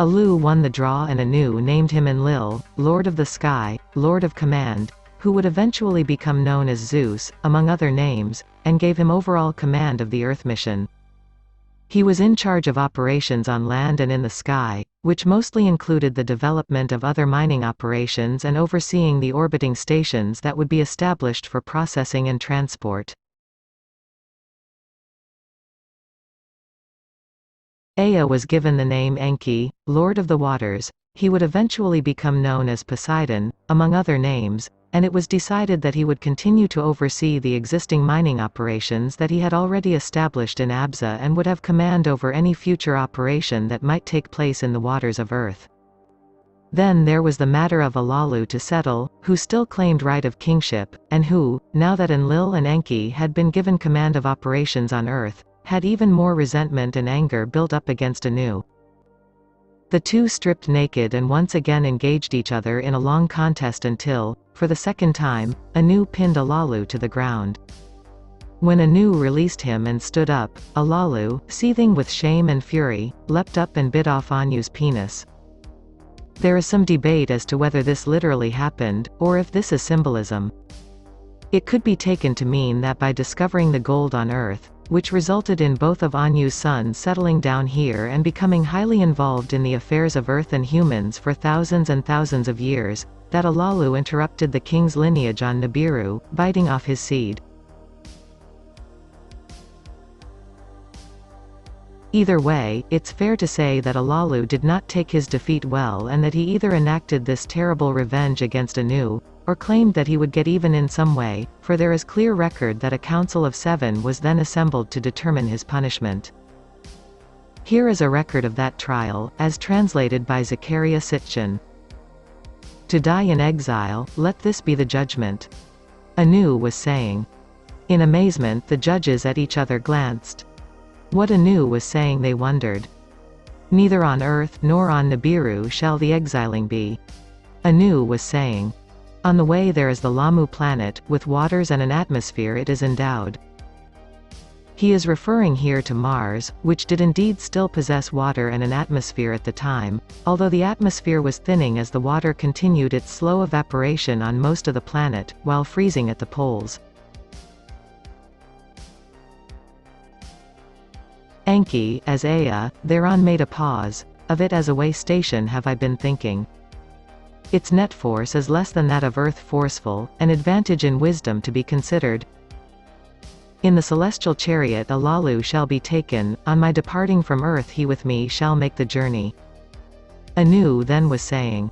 Alu won the draw and Anu named him Enlil, Lord of the Sky, Lord of Command, who would eventually become known as Zeus, among other names, and gave him overall command of the Earth mission. He was in charge of operations on land and in the sky, which mostly included the development of other mining operations and overseeing the orbiting stations that would be established for processing and transport. Ea was given the name Enki, Lord of the Waters. He would eventually become known as Poseidon, among other names, and it was decided that he would continue to oversee the existing mining operations that he had already established in Abza and would have command over any future operation that might take place in the waters of Earth. Then there was the matter of Alalu to settle, who still claimed right of kingship, and who, now that Enlil and Enki had been given command of operations on Earth, had even more resentment and anger built up against Anu. The two stripped naked and once again engaged each other in a long contest until, for the second time, Anu pinned Alalu to the ground. When Anu released him and stood up, Alalu, seething with shame and fury, leapt up and bit off Anu's penis. There is some debate as to whether this literally happened, or if this is symbolism. It could be taken to mean that by discovering the gold on Earth, which resulted in both of Anu's sons settling down here and becoming highly involved in the affairs of Earth and humans for thousands and thousands of years, that Alalu interrupted the king's lineage on Nibiru, biting off his seed. Either way, it's fair to say that Alalu did not take his defeat well and that he either enacted this terrible revenge against Anu, or claimed that he would get even in some way, for there is clear record that a council of 7 was then assembled to determine his punishment. Here is a record of that trial, as translated by Zechariah Sitchin. To die in exile, let this be the judgment. Anu was saying. In amazement the judges at each other glanced. What Anu was saying they wondered. Neither on earth nor on Nibiru shall the exiling be. Anu was saying. On the way there is the Lamu planet, with waters and an atmosphere it is endowed. He is referring here to Mars, which did indeed still possess water and an atmosphere at the time, although the atmosphere was thinning as the water continued its slow evaporation on most of the planet, while freezing at the poles. Enki, as Ea, thereon made a pause. Of it as a way station have I been thinking. Its net force is less than that of Earth forceful, an advantage in wisdom to be considered. In the celestial chariot Alalu shall be taken, on my departing from Earth he with me shall make the journey. Anu then was saying.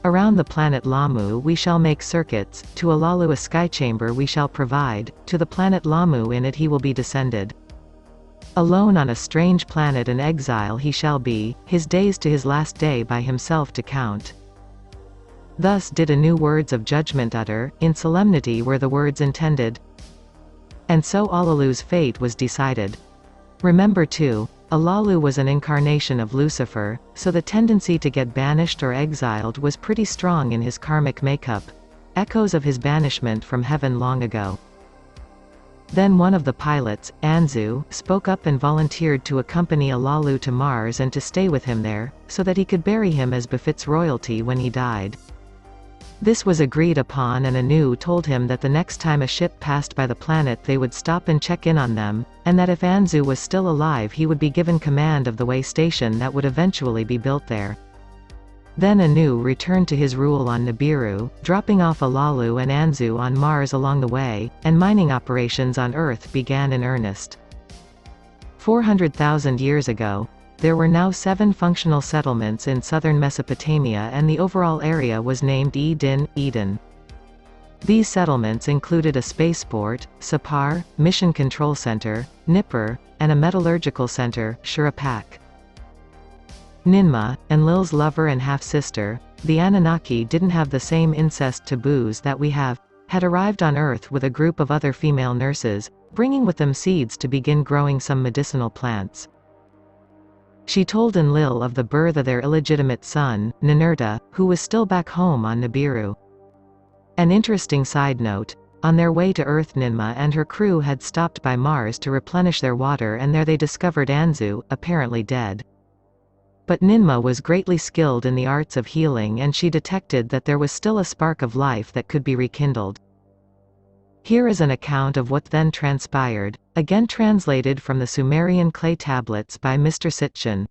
Around the planet Lamu we shall make circuits, to Alalu a skychamber we shall provide, to the planet Lamu in it he will be descended. Alone on a strange planet an exile he shall be, his days to his last day by himself to count. Thus did Anu words of judgment utter, in solemnity were the words intended. And so Alalu's fate was decided. Remember too, Alalu was an incarnation of Lucifer, so the tendency to get banished or exiled was pretty strong in his karmic makeup. Echoes of his banishment from heaven long ago. Then one of the pilots, Anzu, spoke up and volunteered to accompany Alalu to Mars and to stay with him there, so that he could bury him as befits royalty when he died. This was agreed upon and Anu told him that the next time a ship passed by the planet they would stop and check in on them, and that if Anzu was still alive he would be given command of the way station that would eventually be built there. Then Anu returned to his rule on Nibiru, dropping off Alalu and Anzu on Mars along the way, and mining operations on Earth began in earnest. 400,000 years ago, there were now 7 functional settlements in southern Mesopotamia and the overall area was named Eden. These settlements included a spaceport, Sapar, Mission Control Center, Nippur, and a metallurgical center, Shurapak. Ninmah, Enlil's lover and half-sister, the Anunnaki didn't have the same incest taboos that we have, had arrived on Earth with a group of other female nurses, bringing with them seeds to begin growing some medicinal plants. She told Enlil of the birth of their illegitimate son, Ninurta, who was still back home on Nibiru. An interesting side note, on their way to Earth Ninmah and her crew had stopped by Mars to replenish their water and there they discovered Anzu, apparently dead. But Ninmah was greatly skilled in the arts of healing and she detected that there was still a spark of life that could be rekindled. Here is an account of what then transpired, again translated from the Sumerian clay tablets by Mr. Sitchin.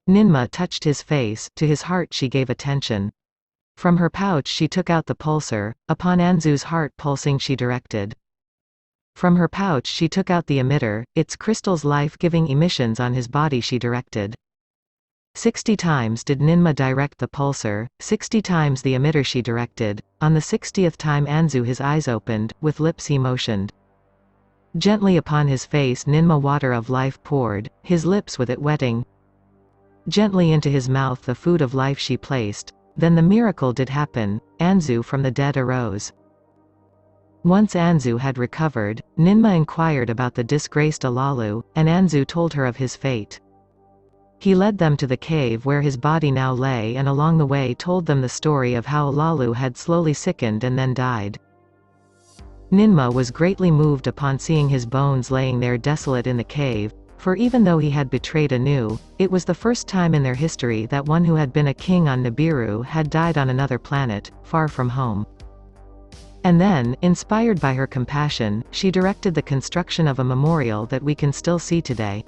Ninmah touched his face, to his heart she gave attention. From her pouch she took out the pulsar, upon Anzu's heart pulsing she directed. From her pouch she took out the emitter, its crystal's life-giving emissions on his body she directed. 60 times did Ninmah direct the pulsar, 60 times the emitter she directed, on the 60th time Anzu his eyes opened, with lips he motioned. Gently upon his face Ninmah water of life poured, his lips with it wetting. Gently into his mouth the food of life she placed, then the miracle did happen, Anzu from the dead arose. Once Anzu had recovered, Ninmah inquired about the disgraced Alalu, and Anzu told her of his fate. He led them to the cave where his body now lay and along the way told them the story of how Alalu had slowly sickened and then died. Ninmah was greatly moved upon seeing his bones laying there desolate in the cave, for even though he had betrayed Anu, it was the first time in their history that one who had been a king on Nibiru had died on another planet, far from home. And then, inspired by her compassion, she directed the construction of a memorial that we can still see today.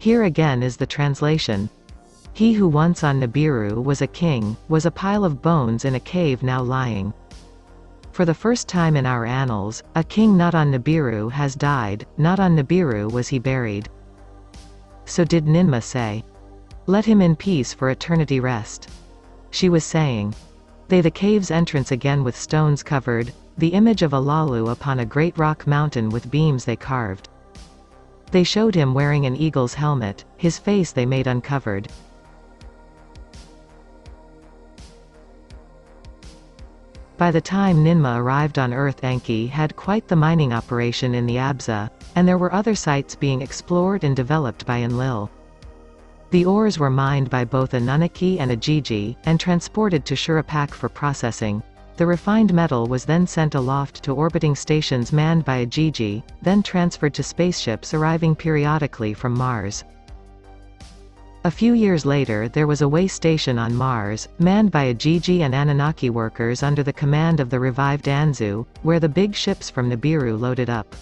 Here again is the translation. He who once on Nibiru was a king, was a pile of bones in a cave now lying. For the first time in our annals, a king not on Nibiru has died, not on Nibiru was he buried. so did Ninma say. Let him in peace for eternity rest. She was saying. They the cave's entrance again with stones covered, the image of Alalu upon a great rock mountain with beams they carved. They showed him wearing an eagle's helmet, his face they made uncovered. By the time Ninma arrived on Earth, Enki had quite the mining operation in the Abza, and there were other sites being explored and developed by Enlil. The ores were mined by both a Nunaki and a Gigi, and transported to Shurapak for processing. The refined metal was then sent aloft to orbiting stations manned by a Gigi, then transferred to spaceships arriving periodically from Mars. A few years later there was a way station on Mars, manned by a Gigi and Anunnaki workers under the command of the revived Anzu, where the big ships from Nibiru loaded up.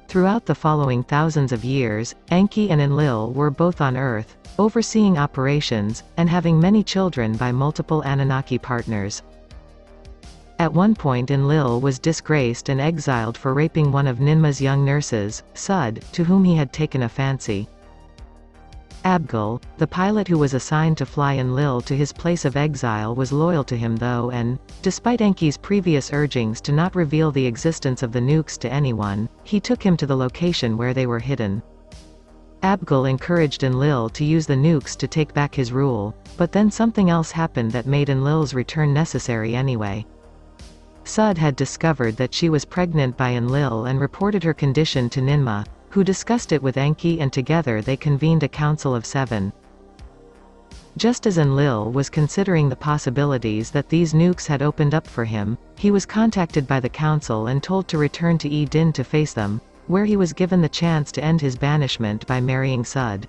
Throughout the following thousands of years, Enki and Enlil were both on Earth, overseeing operations, and having many children by multiple Anunnaki partners. At one point Enlil was disgraced and exiled for raping one of Ninma's young nurses, Sud, to whom he had taken a fancy. Abgal, the pilot who was assigned to fly Enlil to his place of exile, was loyal to him though and, despite Enki's previous urgings to not reveal the existence of the nukes to anyone, he took him to the location where they were hidden. Abgal encouraged Enlil to use the nukes to take back his rule, but then something else happened that made Enlil's return necessary anyway. Sud had discovered that she was pregnant by Enlil and reported her condition to Ninma, who discussed it with Enki, and together they convened a Council of Seven. Just as Enlil was considering the possibilities that these nukes had opened up for him, he was contacted by the Council and told to return to Eden to face them, where he was given the chance to end his banishment by marrying Sud.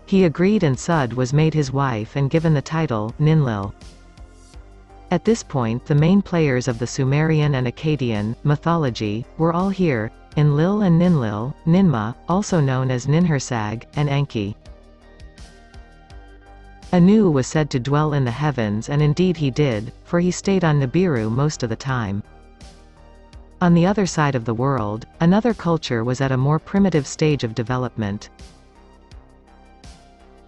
He agreed and Sud was made his wife and given the title, Ninlil. At this point the main players of the Sumerian and Akkadian mythology were all here, Enlil and Ninlil, Ninma, also known as Ninhursag, and Enki. Anu was said to dwell in the heavens, and indeed he did, for he stayed on Nibiru most of the time. On the other side of the world, another culture was at a more primitive stage of development.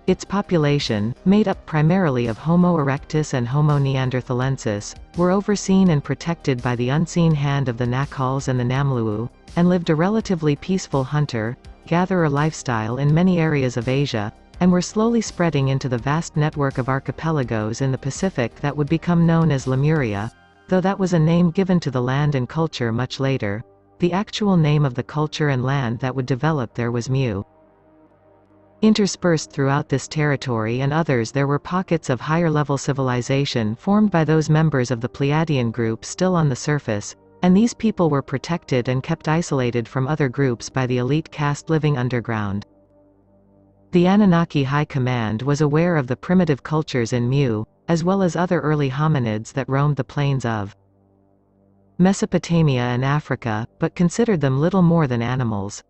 Its population, made up primarily of Homo erectus and Homo neanderthalensis, were overseen and protected by the unseen hand of the Nakals and the Namlu'u, and lived a relatively peaceful hunter-gatherer lifestyle in many areas of Asia, and were slowly spreading into the vast network of archipelagos in the Pacific that would become known as Lemuria, though that was a name given to the land and culture much later. The actual name of the culture and land that would develop there was Mu. Interspersed throughout this territory and others there were pockets of higher-level civilization formed by those members of the Pleiadian group still on the surface, and these people were protected and kept isolated from other groups by the elite caste living underground. The Anunnaki High Command was aware of the primitive cultures in Mu, as well as other early hominids that roamed the plains of Mesopotamia and Africa, but considered them little more than animals.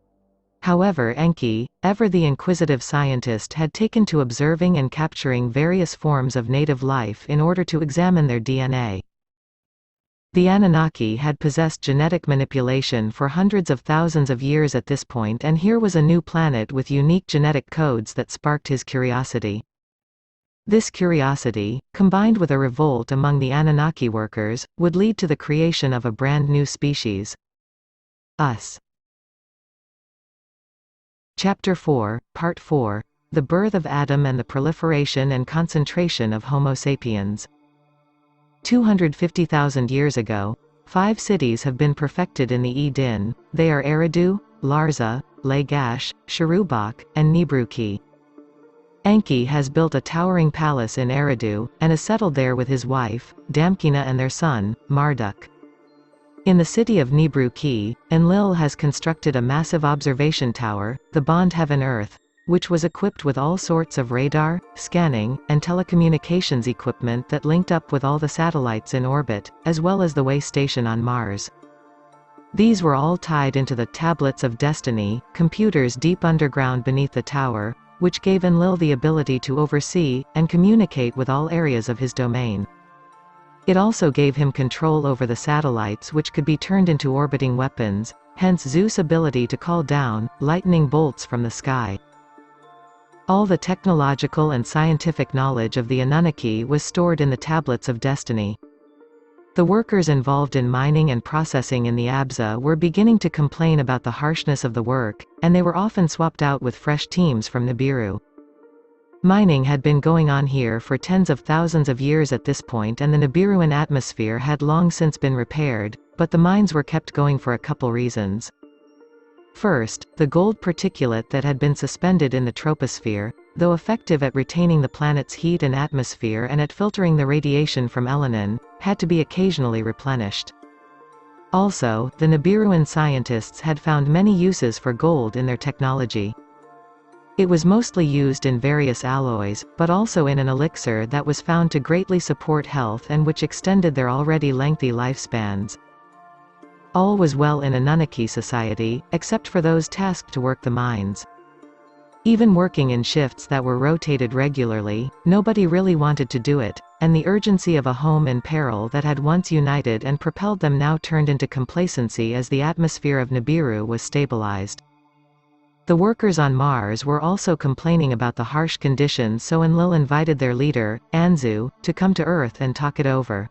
However, Enki, ever the inquisitive scientist, had taken to observing and capturing various forms of native life in order to examine their DNA. The Anunnaki had possessed genetic manipulation for hundreds of thousands of years at this point, and here was a new planet with unique genetic codes that sparked his curiosity. This curiosity, combined with a revolt among the Anunnaki workers, would lead to the creation of a brand new species. Us. Chapter 4, Part 4. The Birth of Adam and the Proliferation and Concentration of Homo sapiens. 250,000 years ago, 5 cities have been perfected in the Eden. They are Eridu, Larza, Lagash, Shurubak, and Nibruki. Enki has built a towering palace in Eridu, and is settled there with his wife, Damkina, and their son, Marduk. In the city of Nibruki, Enlil has constructed a massive observation tower, the Bond Heaven-Earth, which was equipped with all sorts of radar, scanning, and telecommunications equipment that linked up with all the satellites in orbit, as well as the way station on Mars. These were all tied into the Tablets of Destiny, computers deep underground beneath the tower, which gave Enlil the ability to oversee and communicate with all areas of his domain. It also gave him control over the satellites, which could be turned into orbiting weapons, hence Zeus' ability to call down lightning bolts from the sky. All the technological and scientific knowledge of the Anunnaki was stored in the Tablets of Destiny. The workers involved in mining and processing in the Abza were beginning to complain about the harshness of the work, and they were often swapped out with fresh teams from Nibiru. Mining had been going on here for tens of thousands of years at this point, and the Nibiruan atmosphere had long since been repaired, but the mines were kept going for a couple reasons. First, the gold particulate that had been suspended in the troposphere, though effective at retaining the planet's heat and atmosphere and at filtering the radiation from Elenin, had to be occasionally replenished. Also, the Nibiruan scientists had found many uses for gold in their technology. It was mostly used in various alloys, but also in an elixir that was found to greatly support health and which extended their already lengthy lifespans. All was well in Anunnaki society, except for those tasked to work the mines. Even working in shifts that were rotated regularly, nobody really wanted to do it, and the urgency of a home in peril that had once united and propelled them now turned into complacency as the atmosphere of Nibiru was stabilized. The workers on Mars were also complaining about the harsh conditions, so Enlil invited their leader, Anzu, to come to Earth and talk it over.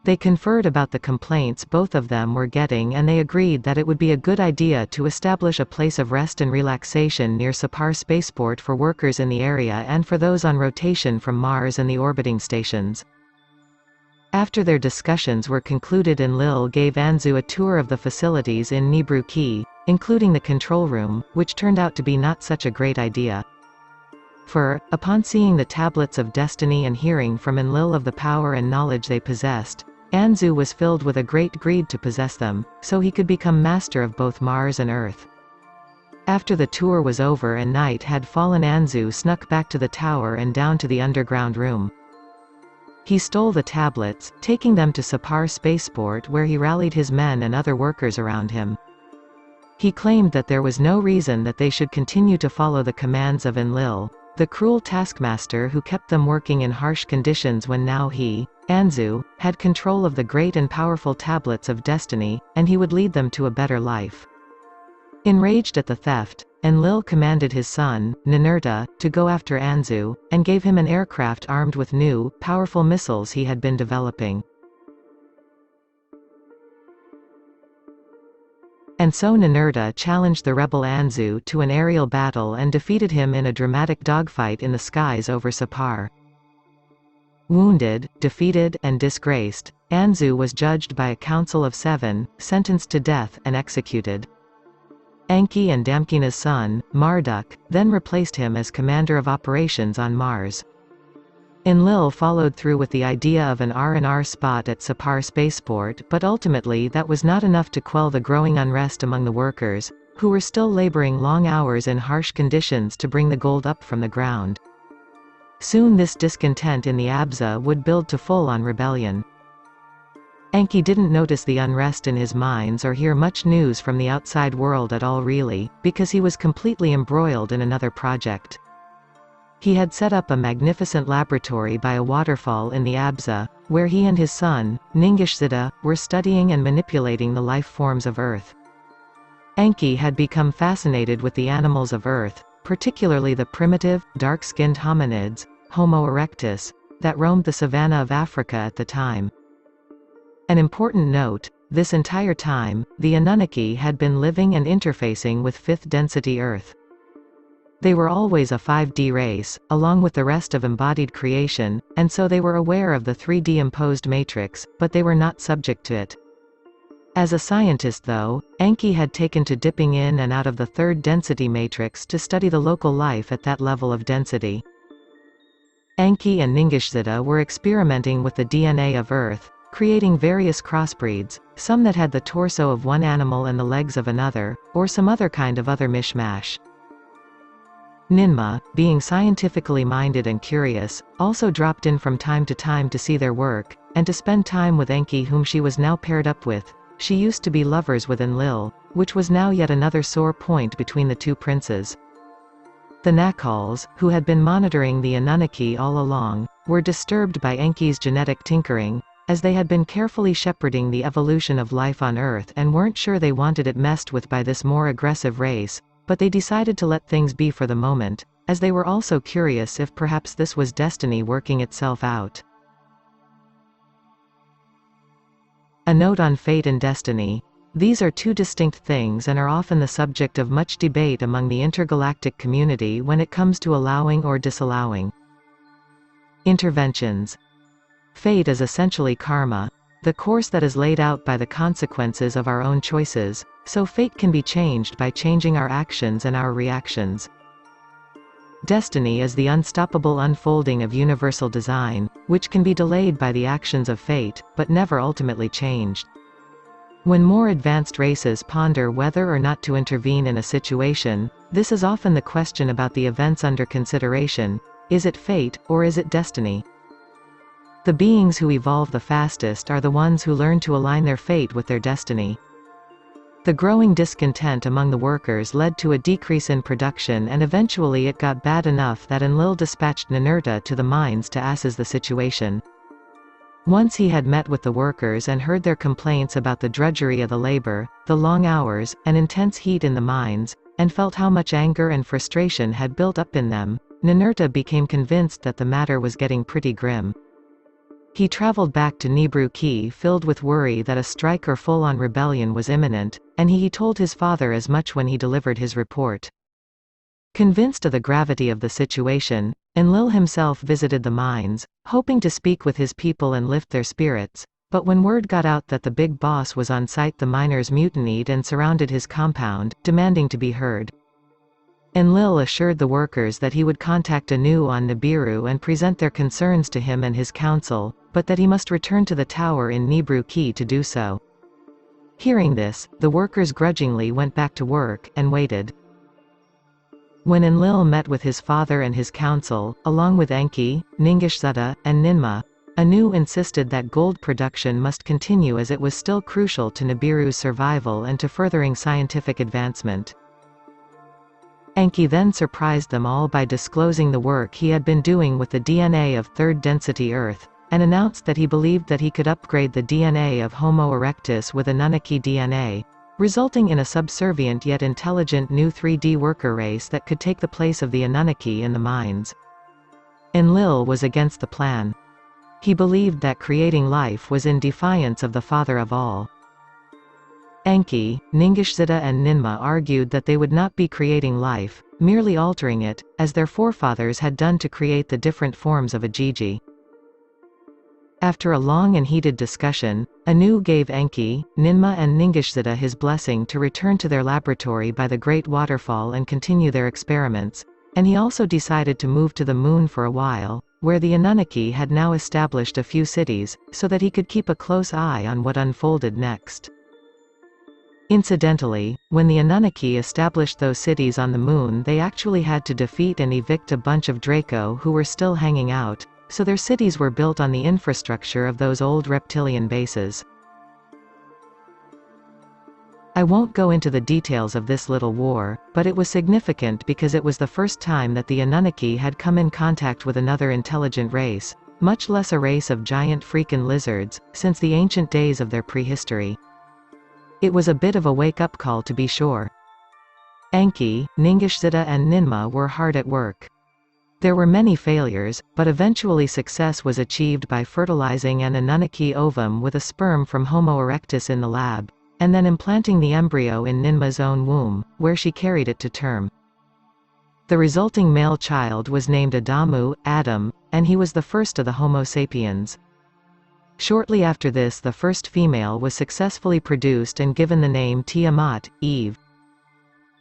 They conferred about the complaints both of them were getting, and they agreed that it would be a good idea to establish a place of rest and relaxation near Sapar spaceport for workers in the area and for those on rotation from Mars and the orbiting stations. After their discussions were concluded, Enlil gave Anzu a tour of the facilities in Nibru Key, including the control room, which turned out to be not such a great idea. For, upon seeing the Tablets of Destiny and hearing from Enlil of the power and knowledge they possessed, Anzu was filled with a great greed to possess them, so he could become master of both Mars and Earth. After the tour was over and night had fallen, Anzu snuck back to the tower and down to the underground room. He stole the tablets, taking them to Sapar spaceport where he rallied his men and other workers around him. He claimed that there was no reason that they should continue to follow the commands of Enlil, the cruel taskmaster who kept them working in harsh conditions, when now he, Anzu, had control of the great and powerful Tablets of Destiny, and he would lead them to a better life. Enraged at the theft, Enlil commanded his son, Ninurta, to go after Anzu, and gave him an aircraft armed with new, powerful missiles he had been developing. And so Ninurta challenged the rebel Anzu to an aerial battle and defeated him in a dramatic dogfight in the skies over Sapar. Wounded, defeated, and disgraced, Anzu was judged by a council of 7, sentenced to death, and executed. Enki and Damkina's son, Marduk, then replaced him as commander of operations on Mars. Enlil followed through with the idea of an R&R spot at Sapar spaceport, but ultimately that was not enough to quell the growing unrest among the workers, who were still laboring long hours in harsh conditions to bring the gold up from the ground. Soon this discontent in the Abza would build to full-on rebellion. Enki didn't notice the unrest in his mines or hear much news from the outside world at all really, because he was completely embroiled in another project. He had set up a magnificent laboratory by a waterfall in the Abza, where he and his son, Ningishzida, were studying and manipulating the life forms of Earth. Enki had become fascinated with the animals of Earth, particularly the primitive, dark-skinned hominids, Homo erectus, that roamed the savanna of Africa at the time. An important note, this entire time, the Anunnaki had been living and interfacing with fifth-density Earth. They were always a 5D race, along with the rest of embodied creation, and so they were aware of the 3D imposed matrix, but they were not subject to it. As a scientist though, Enki had taken to dipping in and out of the third density matrix to study the local life at that level of density. Enki and Ningishzida were experimenting with the DNA of Earth, creating various crossbreeds, some that had the torso of one animal and the legs of another, or some other kind of other mishmash. Ninma, being scientifically minded and curious, also dropped in from time to see their work, and to spend time with Enki, whom she was now paired up with. She used to be lovers with Enlil, which was now yet another sore point between the two princes. The Nakals, who had been monitoring the Anunnaki all along, were disturbed by Enki's genetic tinkering, as they had been carefully shepherding the evolution of life on Earth and weren't sure they wanted it messed with by this more aggressive race, but they decided to let things be for the moment, as they were also curious if perhaps this was destiny working itself out. A note on fate and destiny. These are two distinct things and are often the subject of much debate among the intergalactic community when it comes to allowing or disallowing interventions. Fate is essentially karma, the course that is laid out by the consequences of our own choices, so fate can be changed by changing our actions and our reactions. Destiny is the unstoppable unfolding of universal design, which can be delayed by the actions of fate, but never ultimately changed. When more advanced races ponder whether or not to intervene in a situation, this is often the question about the events under consideration: is it fate, or is it destiny? The beings who evolve the fastest are the ones who learn to align their fate with their destiny. The growing discontent among the workers led to a decrease in production, and eventually it got bad enough that Enlil dispatched Ninurta to the mines to assess the situation. Once he had met with the workers and heard their complaints about the drudgery of the labor, the long hours, and intense heat in the mines, and felt how much anger and frustration had built up in them, Ninurta became convinced that the matter was getting pretty grim. He traveled back to Nibru Key filled with worry that a strike or full-on rebellion was imminent, and he told his father as much when he delivered his report. Convinced of the gravity of the situation, Enlil himself visited the mines, hoping to speak with his people and lift their spirits, but when word got out that the big boss was on site, the miners mutinied and surrounded his compound, demanding to be heard. Enlil assured the workers that he would contact Anu on Nibiru and present their concerns to him and his council, but that he must return to the tower in Nibru Key to do so. Hearing this, the workers grudgingly went back to work, and waited. When Enlil met with his father and his council, along with Enki, Ningishzida, and Ninmah, Anu insisted that gold production must continue as it was still crucial to Nibiru's survival and to furthering scientific advancement. Enki then surprised them all by disclosing the work he had been doing with the DNA of third-density Earth, and announced that he believed that he could upgrade the DNA of Homo erectus with Anunnaki DNA, resulting in a subservient yet intelligent new 3D worker race that could take the place of the Anunnaki in the mines. Enlil was against the plan. He believed that creating life was in defiance of the father of all. Enki, Ningishzida and Ninmah argued that they would not be creating life, merely altering it, as their forefathers had done to create the different forms of Ajiji. After a long and heated discussion, Anu gave Enki, Ninmah and Ningishzida his blessing to return to their laboratory by the Great Waterfall and continue their experiments, and he also decided to move to the moon for a while, where the Anunnaki had now established a few cities, so that he could keep a close eye on what unfolded next. Incidentally, when the Anunnaki established those cities on the moon, they actually had to defeat and evict a bunch of Draco who were still hanging out, so their cities were built on the infrastructure of those old reptilian bases. I won't go into the details of this little war, but it was significant because it was the first time that the Anunnaki had come in contact with another intelligent race, much less a race of giant freakin' lizards, since the ancient days of their prehistory. It was a bit of a wake-up call, to be sure. Enki, Ningishzida and Ninmah were hard at work. There were many failures, but eventually success was achieved by fertilizing an Anunnaki ovum with a sperm from Homo erectus in the lab, and then implanting the embryo in Ninmah's own womb, where she carried it to term. The resulting male child was named Adamu, Adam, and he was the first of the Homo sapiens. Shortly after this, the first female was successfully produced and given the name Tiamat, Eve.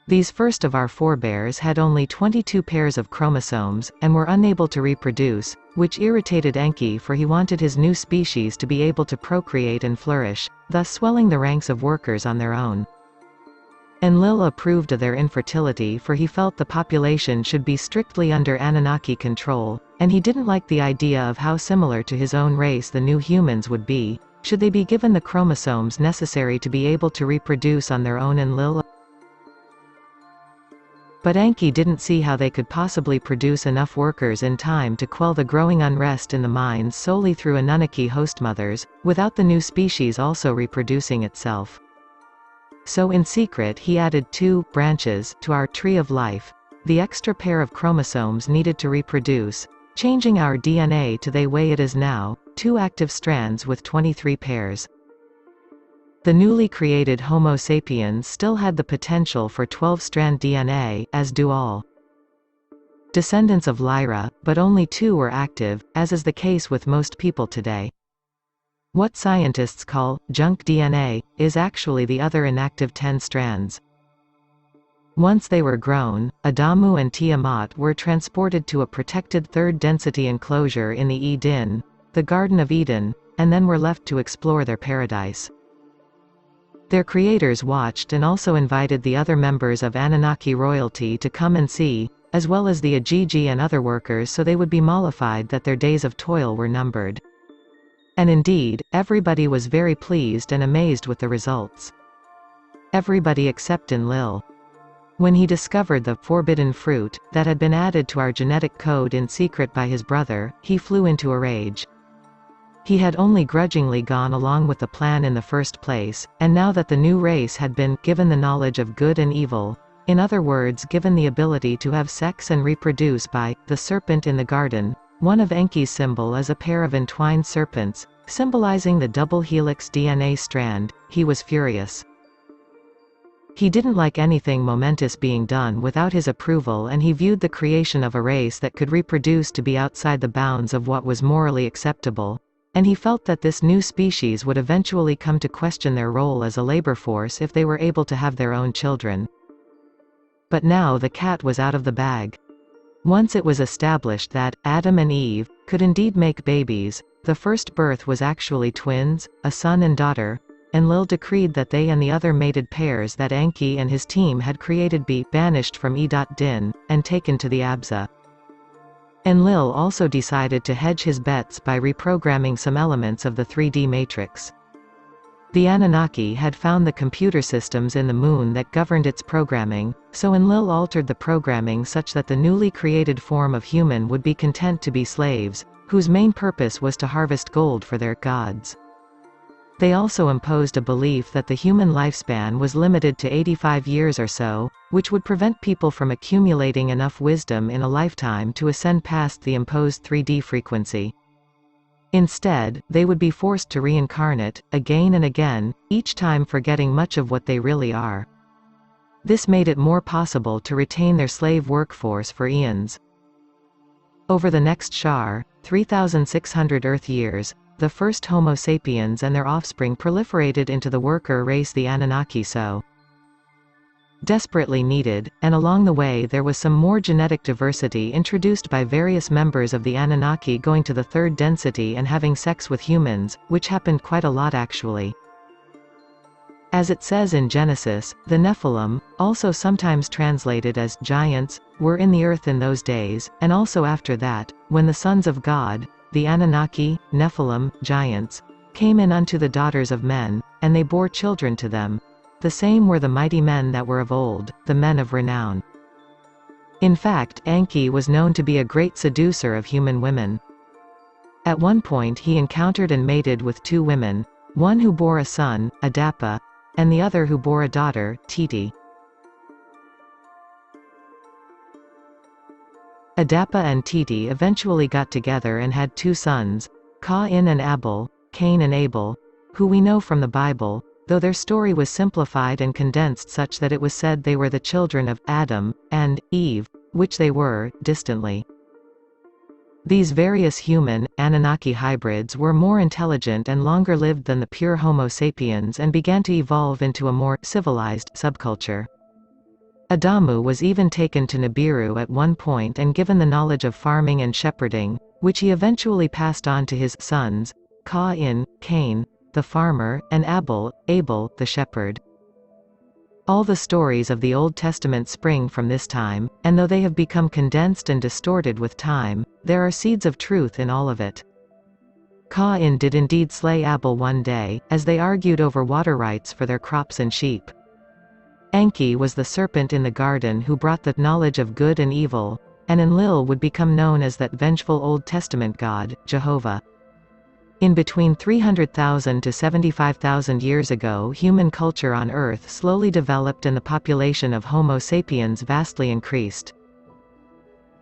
These first of our forebears had only 22 pairs of chromosomes, and were unable to reproduce, which irritated Enki, for he wanted his new species to be able to procreate and flourish, thus swelling the ranks of workers on their own. Enlil approved of their infertility, for he felt the population should be strictly under Anunnaki control, and he didn't like the idea of how similar to his own race the new humans would be, should they be given the chromosomes necessary to be able to reproduce on their own. Enlil. But Enki didn't see how they could possibly produce enough workers in time to quell the growing unrest in the mines solely through Anunnaki host mothers, without the new species also reproducing itself. So in secret he added 2 branches to our tree of life, the extra pair of chromosomes needed to reproduce, changing our DNA to the way it is now, 2 active strands with 23 pairs. The newly created Homo sapiens still had the potential for 12-strand DNA, as do all descendants of Lyra, but only 2 were active, as is the case with most people today. What scientists call junk DNA is actually the other inactive 10 strands. Once they were grown, Adamu and Tiamat were transported to a protected third-density enclosure in the Eden, the Garden of Eden, and then were left to explore their paradise. Their creators watched and also invited the other members of Anunnaki royalty to come and see, as well as the Ajiji and other workers, so they would be mollified that their days of toil were numbered. And indeed, everybody was very pleased and amazed with the results. Everybody except Enlil. When he discovered the forbidden fruit that had been added to our genetic code in secret by his brother, he flew into a rage. He had only grudgingly gone along with the plan in the first place, and now that the new race had been given the knowledge of good and evil, in other words given the ability to have sex and reproduce by the serpent in the garden, one of Enki's symbol is a pair of entwined serpents, symbolizing the double helix DNA strand, he was furious. He didn't like anything momentous being done without his approval, and he viewed the creation of a race that could reproduce to be outside the bounds of what was morally acceptable, and he felt that this new species would eventually come to question their role as a labor force if they were able to have their own children. But now the cat was out of the bag. Once it was established that Adam and Eve could indeed make babies, the first birth was actually twins, a son and daughter, Enlil decreed that they and the other mated pairs that Enki and his team had created be banished from Din, and taken to the Abza. Enlil also decided to hedge his bets by reprogramming some elements of the 3D matrix. The Anunnaki had found the computer systems in the moon that governed its programming, so Enlil altered the programming such that the newly created form of human would be content to be slaves, whose main purpose was to harvest gold for their gods. They also imposed a belief that the human lifespan was limited to 85 years or so, which would prevent people from accumulating enough wisdom in a lifetime to ascend past the imposed 3D frequency. Instead, they would be forced to reincarnate, again and again, each time forgetting much of what they really are. This made it more possible to retain their slave workforce for eons. Over the next 3,600 Earth years, the first Homo sapiens and their offspring proliferated into the worker race, the Anunnaki, so desperately needed, and along the way there was some more genetic diversity introduced by various members of the Anunnaki going to the third density and having sex with humans, which happened quite a lot actually. As it says in Genesis, the Nephilim, also sometimes translated as giants, were in the earth in those days, and also after that, when the sons of God, the Anunnaki, Nephilim, giants, came in unto the daughters of men, and they bore children to them. The same were the mighty men that were of old, the men of renown. In fact, Enki was known to be a great seducer of human women. At one point he encountered and mated with 2 women, one who bore a son, Adapa, and the other who bore a daughter, Titi. Adapa and Titi eventually got together and had 2 sons, Cain and Abel, Cain and Abel, who we know from the Bible, though their story was simplified and condensed such that it was said they were the children of Adam and Eve, which they were, distantly. These various human, Anunnaki hybrids were more intelligent and longer lived than the pure Homo sapiens and began to evolve into a more civilized subculture. Adamu was even taken to Nibiru at one point and given the knowledge of farming and shepherding, which he eventually passed on to his sons, Cain, the farmer, and Abel, the shepherd. All the stories of the Old Testament spring from this time, and though they have become condensed and distorted with time, there are seeds of truth in all of it. Cain did indeed slay Abel one day, as they argued over water rights for their crops and sheep. Enki was the serpent in the garden who brought the knowledge of good and evil, and Enlil would become known as that vengeful Old Testament god, Jehovah. In between 300,000 to 75,000 years ago, human culture on Earth slowly developed and the population of Homo sapiens vastly increased.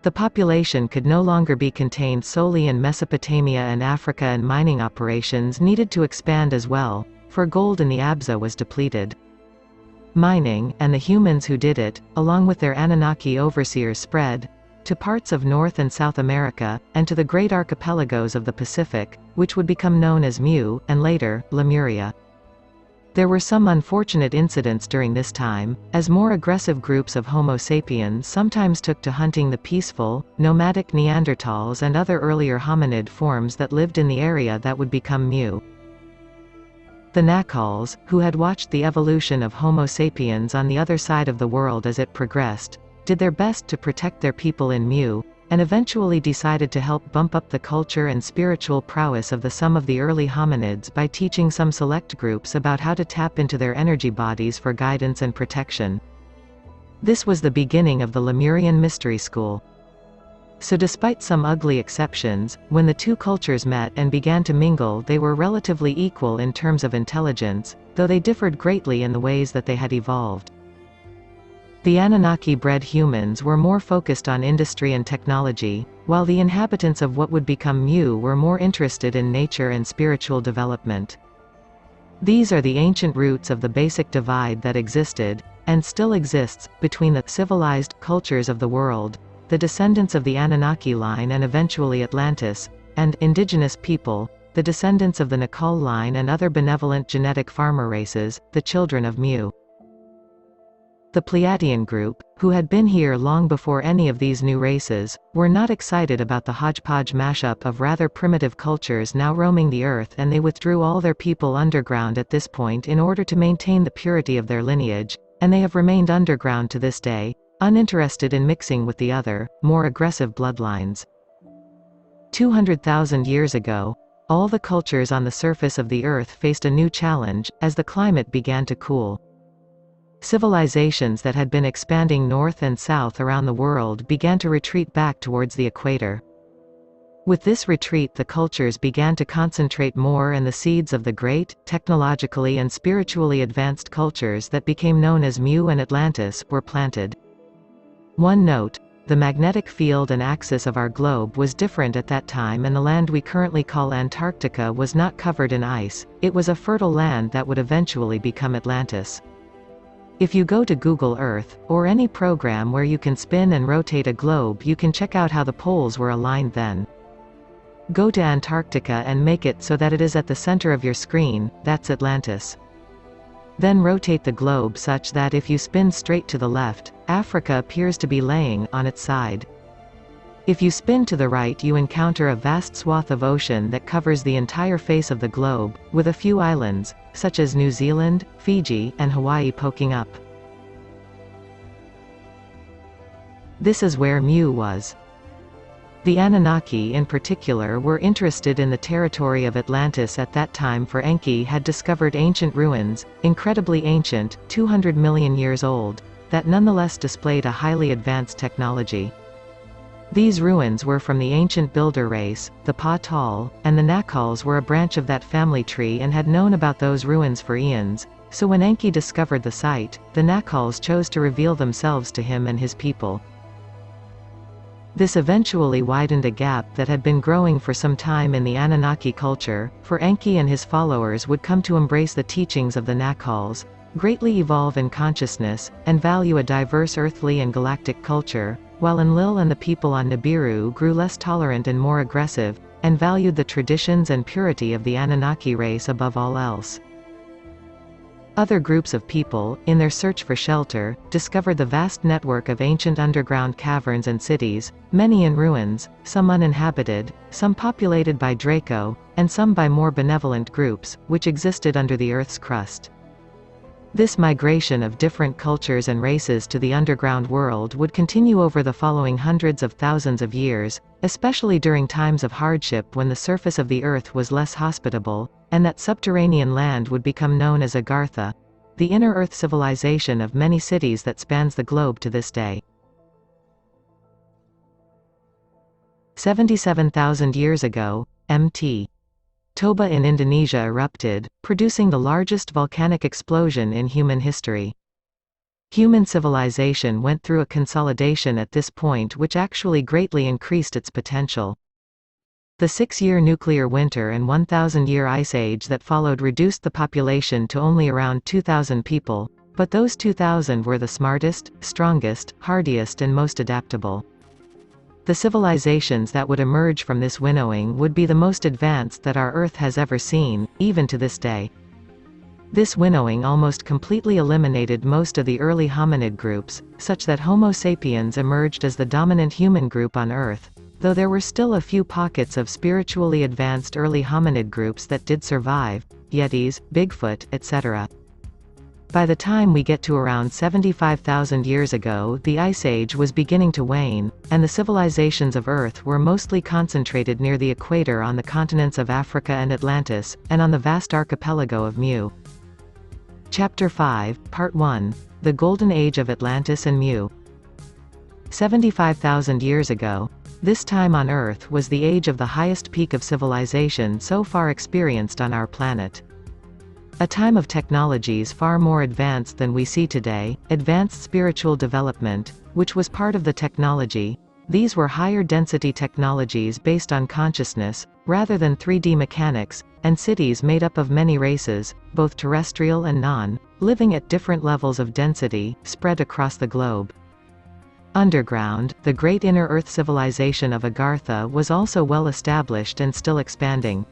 The population could no longer be contained solely in Mesopotamia and Africa, and mining operations needed to expand as well, for gold in the Abza was depleted. Mining, and the humans who did it, along with their Anunnaki overseers, spread to parts of North and South America, and to the great archipelagos of the Pacific, which would become known as Mu, and later, Lemuria. There were some unfortunate incidents during this time, as more aggressive groups of Homo sapiens sometimes took to hunting the peaceful, nomadic Neanderthals and other earlier hominid forms that lived in the area that would become Mu. The Nacals, who had watched the evolution of Homo sapiens on the other side of the world as it progressed, did their best to protect their people in Mu, and eventually decided to help bump up the culture and spiritual prowess of some of the early hominids by teaching some select groups about how to tap into their energy bodies for guidance and protection. This was the beginning of the Lemurian Mystery School. So despite some ugly exceptions, when the two cultures met and began to mingle, they were relatively equal in terms of intelligence, though they differed greatly in the ways that they had evolved. The Anunnaki-bred humans were more focused on industry and technology, while the inhabitants of what would become Mu were more interested in nature and spiritual development. These are the ancient roots of the basic divide that existed, and still exists, between the civilized cultures of the world, the descendants of the Anunnaki line and eventually Atlantis, and indigenous people, the descendants of the Nacal line and other benevolent genetic farmer races, the children of Mu. The Pleiadian group, who had been here long before any of these new races, were not excited about the hodgepodge mashup of rather primitive cultures now roaming the earth, and they withdrew all their people underground at this point in order to maintain the purity of their lineage, and they have remained underground to this day, uninterested in mixing with the other, more aggressive bloodlines. 200,000 years ago, all the cultures on the surface of the Earth faced a new challenge, as the climate began to cool. Civilizations that had been expanding north and south around the world began to retreat back towards the equator. With this retreat, the cultures began to concentrate more, and the seeds of the great, technologically and spiritually advanced cultures that became known as Mu and Atlantis were planted. One note: the magnetic field and axis of our globe was different at that time, and the land we currently call Antarctica was not covered in ice. It was a fertile land that would eventually become Atlantis. If you go to Google Earth, or any program where you can spin and rotate a globe, you can check out how the poles were aligned then. Go to Antarctica and make it so that it is at the center of your screen, that's Atlantis. Then rotate the globe such that if you spin straight to the left, Africa appears to be laying on its side. If you spin to the right, you encounter a vast swath of ocean that covers the entire face of the globe, with a few islands, such as New Zealand, Fiji, and Hawaii poking up. This is where Mu was. The Anunnaki in particular were interested in the territory of Atlantis at that time, for Enki had discovered ancient ruins, incredibly ancient, 200 million years old, that nonetheless displayed a highly advanced technology. These ruins were from the ancient builder race, the Pa-Tal, and the Nacals were a branch of that family tree and had known about those ruins for eons, so when Enki discovered the site, the Nacals chose to reveal themselves to him and his people. This eventually widened a gap that had been growing for some time in the Anunnaki culture, for Enki and his followers would come to embrace the teachings of the Nacals, greatly evolve in consciousness, and value a diverse earthly and galactic culture, while Enlil and the people on Nibiru grew less tolerant and more aggressive, and valued the traditions and purity of the Anunnaki race above all else. Other groups of people, in their search for shelter, discovered the vast network of ancient underground caverns and cities, many in ruins, some uninhabited, some populated by Draco, and some by more benevolent groups, which existed under the Earth's crust. This migration of different cultures and races to the underground world would continue over the following hundreds of thousands of years, especially during times of hardship when the surface of the Earth was less hospitable, and that subterranean land would become known as Agartha, the inner Earth civilization of many cities that spans the globe to this day. 77,000 years ago, Mt. Toba in Indonesia erupted, producing the largest volcanic explosion in human history. Human civilization went through a consolidation at this point which actually greatly increased its potential. The 6-year nuclear winter and 1,000-year ice age that followed reduced the population to only around 2,000 people, but those 2,000 were the smartest, strongest, hardiest and most adaptable. The civilizations that would emerge from this winnowing would be the most advanced that our Earth has ever seen, even to this day. This winnowing almost completely eliminated most of the early hominid groups, such that Homo sapiens emerged as the dominant human group on Earth, though there were still a few pockets of spiritually advanced early hominid groups that did survive, Yetis, Bigfoot, etc. By the time we get to around 75,000 years ago, the Ice Age was beginning to wane, and the civilizations of Earth were mostly concentrated near the equator on the continents of Africa and Atlantis, and on the vast archipelago of Mu. Chapter 5, Part 1. The Golden Age of Atlantis and Mu. 75,000 years ago, this time on Earth was the age of the highest peak of civilization so far experienced on our planet. A time of technologies far more advanced than we see today, advanced spiritual development, which was part of the technology. These were higher density technologies based on consciousness, rather than 3D mechanics, and cities made up of many races, both terrestrial and non, living at different levels of density, spread across the globe. Underground, the great inner Earth civilization of Agartha was also well established and still expanding.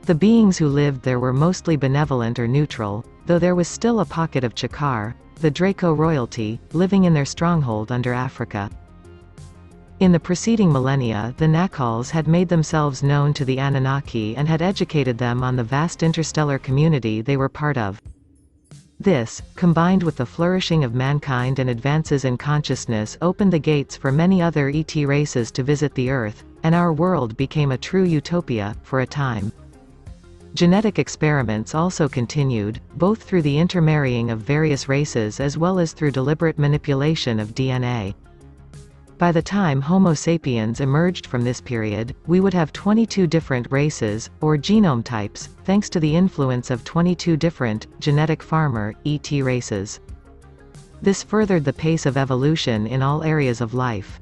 The beings who lived there were mostly benevolent or neutral, though there was still a pocket of Chakar, the Draco royalty, living in their stronghold under Africa. In the preceding millennia, the Nakals had made themselves known to the Anunnaki and had educated them on the vast interstellar community they were part of. This, combined with the flourishing of mankind and advances in consciousness, opened the gates for many other ET races to visit the Earth, and our world became a true utopia, for a time. Genetic experiments also continued, both through the intermarrying of various races as well as through deliberate manipulation of DNA. By the time Homo sapiens emerged from this period, we would have 22 different races, or genome types, thanks to the influence of 22 different, genetic farmer, ET races. This furthered the pace of evolution in all areas of life.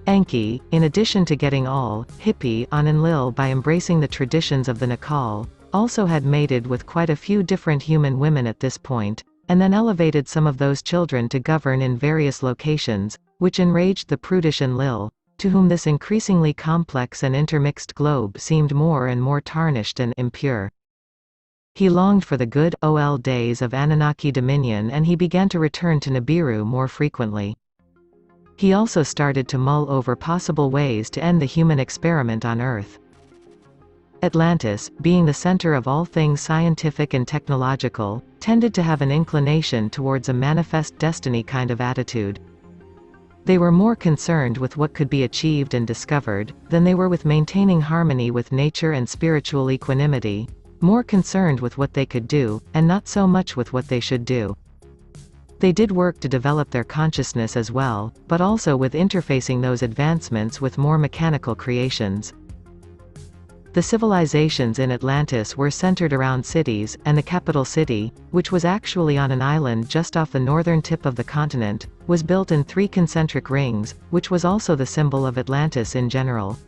Enki, in addition to getting all, hippie, on Enlil by embracing the traditions of the Nakal, also had mated with quite a few different human women at this point, and then elevated some of those children to govern in various locations, which enraged the prudish Enlil, to whom this increasingly complex and intermixed globe seemed more and more tarnished and impure. He longed for the good, old days of Anunnaki dominion, and he began to return to Nibiru more frequently. He also started to mull over possible ways to end the human experiment on Earth. Atlantis, being the center of all things scientific and technological, tended to have an inclination towards a manifest destiny kind of attitude. They were more concerned with what could be achieved and discovered, than they were with maintaining harmony with nature and spiritual equanimity, more concerned with what they could do, and not so much with what they should do. They did work to develop their consciousness as well, but also with interfacing those advancements with more mechanical creations. The civilizations in Atlantis were centered around cities, and the capital city, which was actually on an island just off the northern tip of the continent, was built in 3 concentric rings, which was also the symbol of Atlantis in general.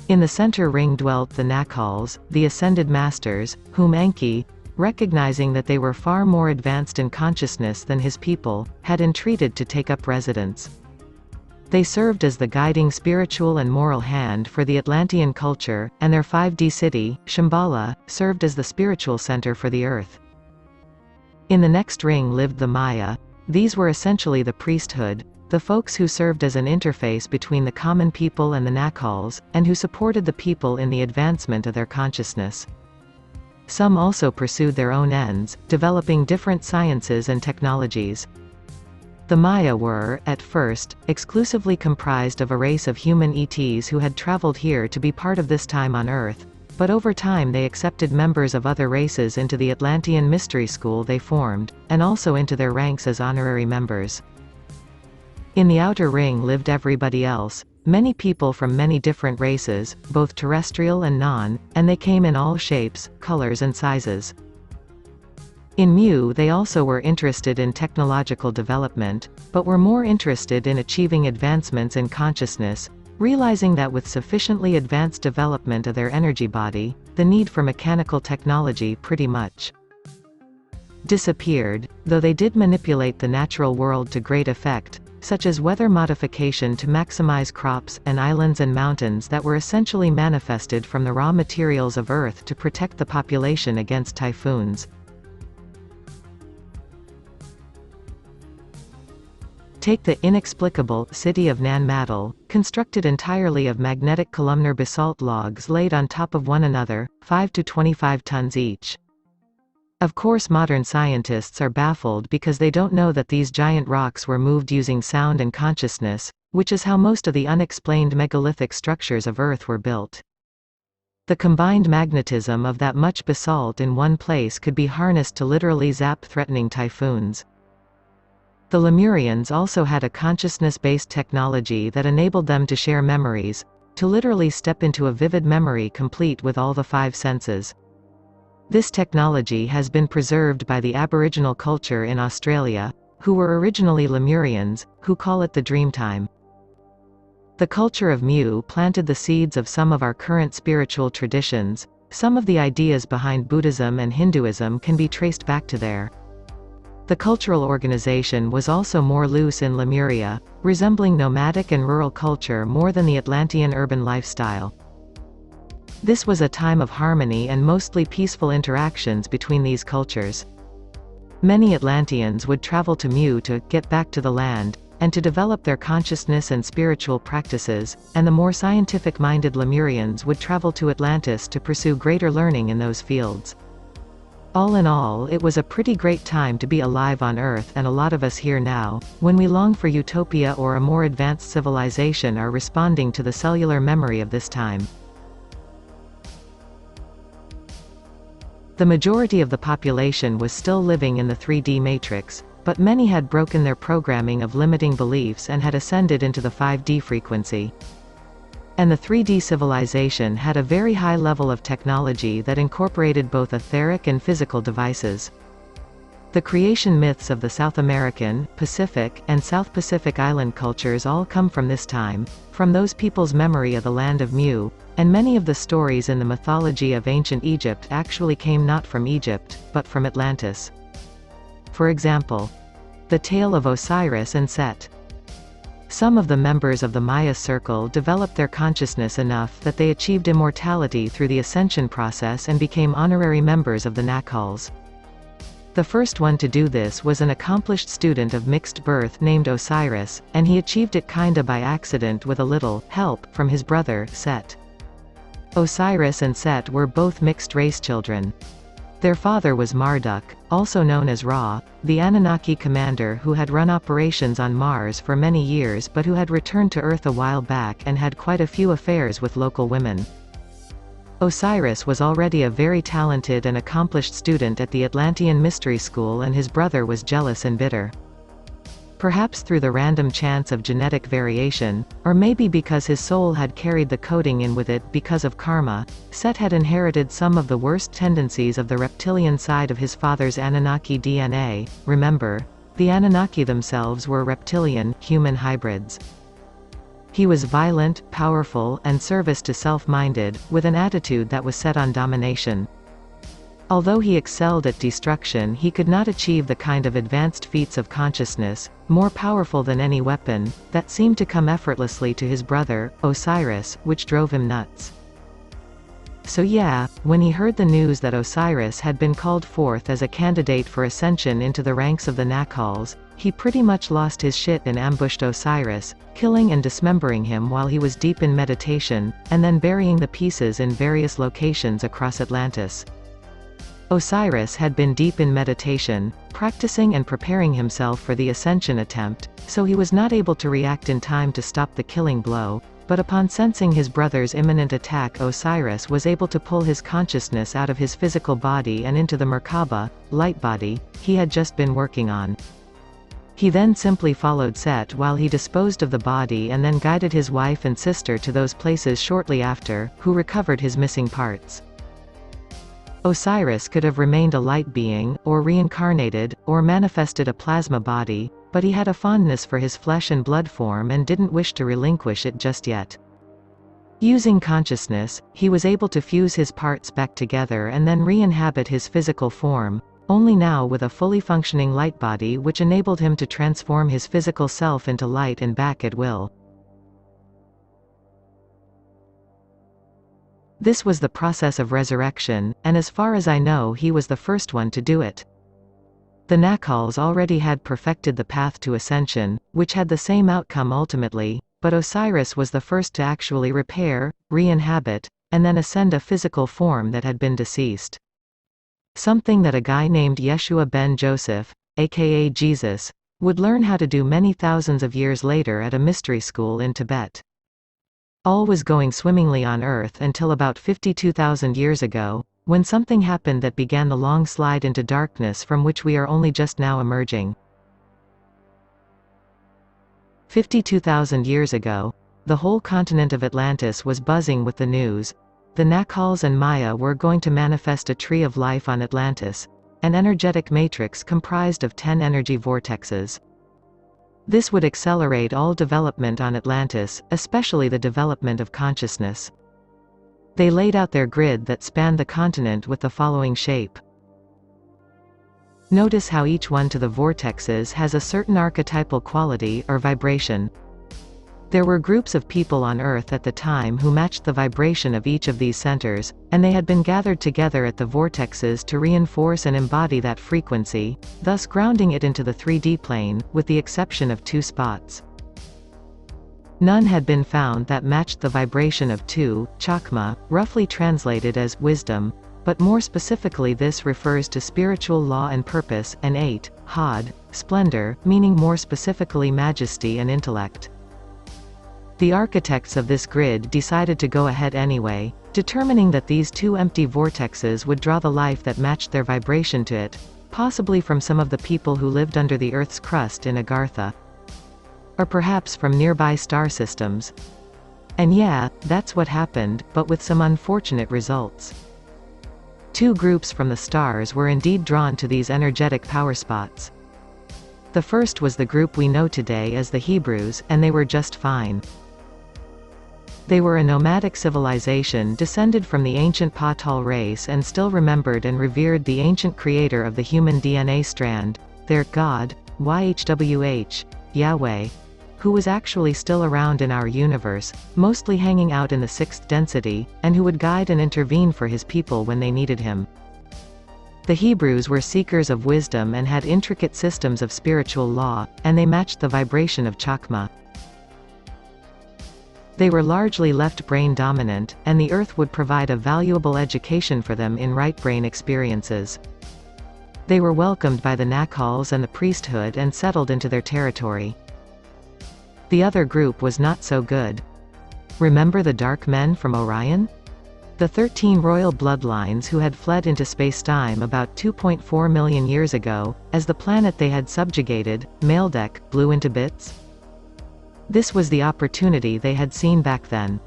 In the center ring dwelt the Nakals, the Ascended Masters, whom Enki, recognizing that they were far more advanced in consciousness than his people, had entreated to take up residence. They served as the guiding spiritual and moral hand for the Atlantean culture, and their 5D city, Shambhala, served as the spiritual center for the Earth. In the next ring lived the Maya. These were essentially the priesthood, the folks who served as an interface between the common people and the Nakals, and who supported the people in the advancement of their consciousness. Some also pursued their own ends, developing different sciences and technologies. The Maya were, at first, exclusively comprised of a race of human ETs who had traveled here to be part of this time on Earth, but over time they accepted members of other races into the Atlantean mystery school they formed, and also into their ranks as honorary members. In the outer ring lived everybody else, many people from many different races, both terrestrial and non, and they came in all shapes, colors and sizes. In Mu they also were interested in technological development, but were more interested in achieving advancements in consciousness, realizing that with sufficiently advanced development of their energy body, the need for mechanical technology pretty much disappeared, though they did manipulate the natural world to great effect, such as weather modification to maximize crops, and islands and mountains that were essentially manifested from the raw materials of Earth to protect the population against typhoons. Take the inexplicable city of Nan Madol, constructed entirely of magnetic columnar basalt logs laid on top of one another, 5 to 25 tons each. Of course modern scientists are baffled because they don't know that these giant rocks were moved using sound and consciousness, which is how most of the unexplained megalithic structures of Earth were built. The combined magnetism of that much basalt in one place could be harnessed to literally zap threatening typhoons. The Lemurians also had a consciousness-based technology that enabled them to share memories, to literally step into a vivid memory complete with all the 5 senses. This technology has been preserved by the Aboriginal culture in Australia, who were originally Lemurians, who call it the Dreamtime. The culture of Mu planted the seeds of some of our current spiritual traditions. Some of the ideas behind Buddhism and Hinduism can be traced back to there. The cultural organization was also more loose in Lemuria, resembling nomadic and rural culture more than the Atlantean urban lifestyle. This was a time of harmony and mostly peaceful interactions between these cultures. Many Atlanteans would travel to Mu to get back to the land, and to develop their consciousness and spiritual practices, and the more scientific-minded Lemurians would travel to Atlantis to pursue greater learning in those fields. All in all, it was a pretty great time to be alive on Earth, and a lot of us here now, when we long for utopia or a more advanced civilization, are responding to the cellular memory of this time. The majority of the population was still living in the 3D matrix, but many had broken their programming of limiting beliefs and had ascended into the 5D frequency. And the 3D civilization had a very high level of technology that incorporated both etheric and physical devices. The creation myths of the South American, Pacific, and South Pacific island cultures all come from this time, from those people's memory of the land of Mu, and many of the stories in the mythology of ancient Egypt actually came not from Egypt, but from Atlantis. For example, the tale of Osiris and Set. Some of the members of the Maya circle developed their consciousness enough that they achieved immortality through the ascension process and became honorary members of the Nakhals. The first one to do this was an accomplished student of mixed birth named Osiris, and he achieved it kinda by accident with a little help from his brother, Set. Osiris and Set were both mixed-race children. Their father was Marduk, also known as Ra, the Anunnaki commander who had run operations on Mars for many years but who had returned to Earth a while back and had quite a few affairs with local women. Osiris was already a very talented and accomplished student at the Atlantean Mystery School, and his brother was jealous and bitter. Perhaps through the random chance of genetic variation, or maybe because his soul had carried the coding in with it because of karma, Set had inherited some of the worst tendencies of the reptilian side of his father's Anunnaki DNA. Remember, the Anunnaki themselves were reptilian, human hybrids. He was violent, powerful, and service to self-minded, with an attitude that was set on domination. Although he excelled at destruction, he could not achieve the kind of advanced feats of consciousness, more powerful than any weapon, that seemed to come effortlessly to his brother, Osiris, which drove him nuts. So yeah, when he heard the news that Osiris had been called forth as a candidate for ascension into the ranks of the Nakhals, he pretty much lost his shit and ambushed Osiris, killing and dismembering him while he was deep in meditation, and then burying the pieces in various locations across Atlantis. Osiris had been deep in meditation, practicing and preparing himself for the ascension attempt, so he was not able to react in time to stop the killing blow, but upon sensing his brother's imminent attack, Osiris was able to pull his consciousness out of his physical body and into the Merkaba, light body, he had just been working on. He then simply followed Set while he disposed of the body and then guided his wife and sister to those places shortly after, who recovered his missing parts. Osiris could have remained a light being, or reincarnated, or manifested a plasma body, but he had a fondness for his flesh and blood form and didn't wish to relinquish it just yet. Using consciousness, he was able to fuse his parts back together and then re-inhabit his physical form, only now with a fully functioning light body which enabled him to transform his physical self into light and back at will. This was the process of resurrection, and as far as I know he was the first one to do it. The Nacals already had perfected the path to ascension, which had the same outcome ultimately, but Osiris was the first to actually repair, re-inhabit, and then ascend a physical form that had been deceased. Something that a guy named Yeshua ben Joseph, aka Jesus, would learn how to do many thousands of years later at a mystery school in Tibet. All was going swimmingly on Earth until about 52,000 years ago, when something happened that began the long slide into darkness from which we are only just now emerging. 52,000 years ago, the whole continent of Atlantis was buzzing with the news. The Nacals and Maya were going to manifest a tree of life on Atlantis, an energetic matrix comprised of 10 energy vortexes. This would accelerate all development on Atlantis, especially the development of consciousness. They laid out their grid that spanned the continent with the following shape. Notice how each one to the vortexes has a certain archetypal quality or vibration. There were groups of people on Earth at the time who matched the vibration of each of these centers, and they had been gathered together at the vortexes to reinforce and embody that frequency, thus grounding it into the 3D plane, with the exception of 2 spots. None had been found that matched the vibration of 2, chakma, roughly translated as wisdom, but more specifically this refers to spiritual law and purpose, and 8, had, splendor, meaning more specifically majesty and intellect. The architects of this grid decided to go ahead anyway, determining that these 2 empty vortexes would draw the life that matched their vibration to it, possibly from some of the people who lived under the Earth's crust in Agartha. Or perhaps from nearby star systems. And yeah, that's what happened, but with some unfortunate results. 2 groups from the stars were indeed drawn to these energetic power spots. The first was the group we know today as the Hebrews, and they were just fine. They were a nomadic civilization descended from the ancient Patal race and still remembered and revered the ancient creator of the human DNA strand, their God, YHWH, Yahweh, who was actually still around in our universe, mostly hanging out in the 6th density, and who would guide and intervene for his people when they needed him. The Hebrews were seekers of wisdom and had intricate systems of spiritual law, and they matched the vibration of Chakma. They were largely left-brain dominant, and the Earth would provide a valuable education for them in right-brain experiences. They were welcomed by the Nacals and the priesthood and settled into their territory. The other group was not so good. Remember the Dark Men from Orion? The 13 royal bloodlines who had fled into spacetime about 2.4 million years ago, as the planet they had subjugated, Maldek, blew into bits? This was the opportunity they had seen back then.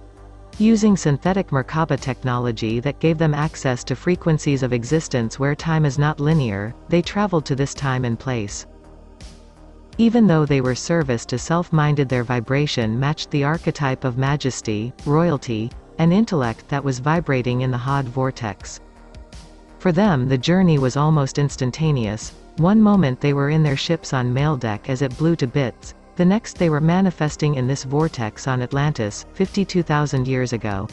Using synthetic Merkaba technology that gave them access to frequencies of existence where time is not linear, they traveled to this time and place. Even though they were service to self-minded, their vibration matched the archetype of majesty, royalty, and intellect that was vibrating in the Had vortex. For them the journey was almost instantaneous. One moment they were in their ships on Maldek as it blew to bits, the next they were manifesting in this vortex on Atlantis, 52,000 years ago.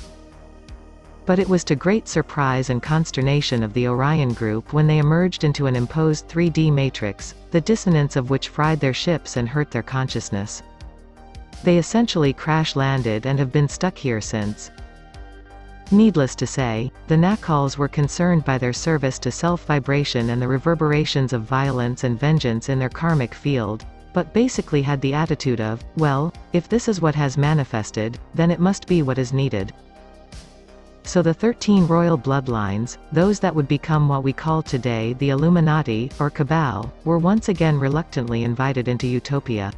But it was to great surprise and consternation of the Orion group when they emerged into an imposed 3D matrix, the dissonance of which fried their ships and hurt their consciousness. They essentially crash-landed and have been stuck here since. Needless to say, the Nacals were concerned by their service to self-vibration and the reverberations of violence and vengeance in their karmic field, but basically had the attitude of, well, if this is what has manifested, then it must be what is needed. So the 13 royal bloodlines, those that would become what we call today the Illuminati, or Cabal, were once again reluctantly invited into Utopia.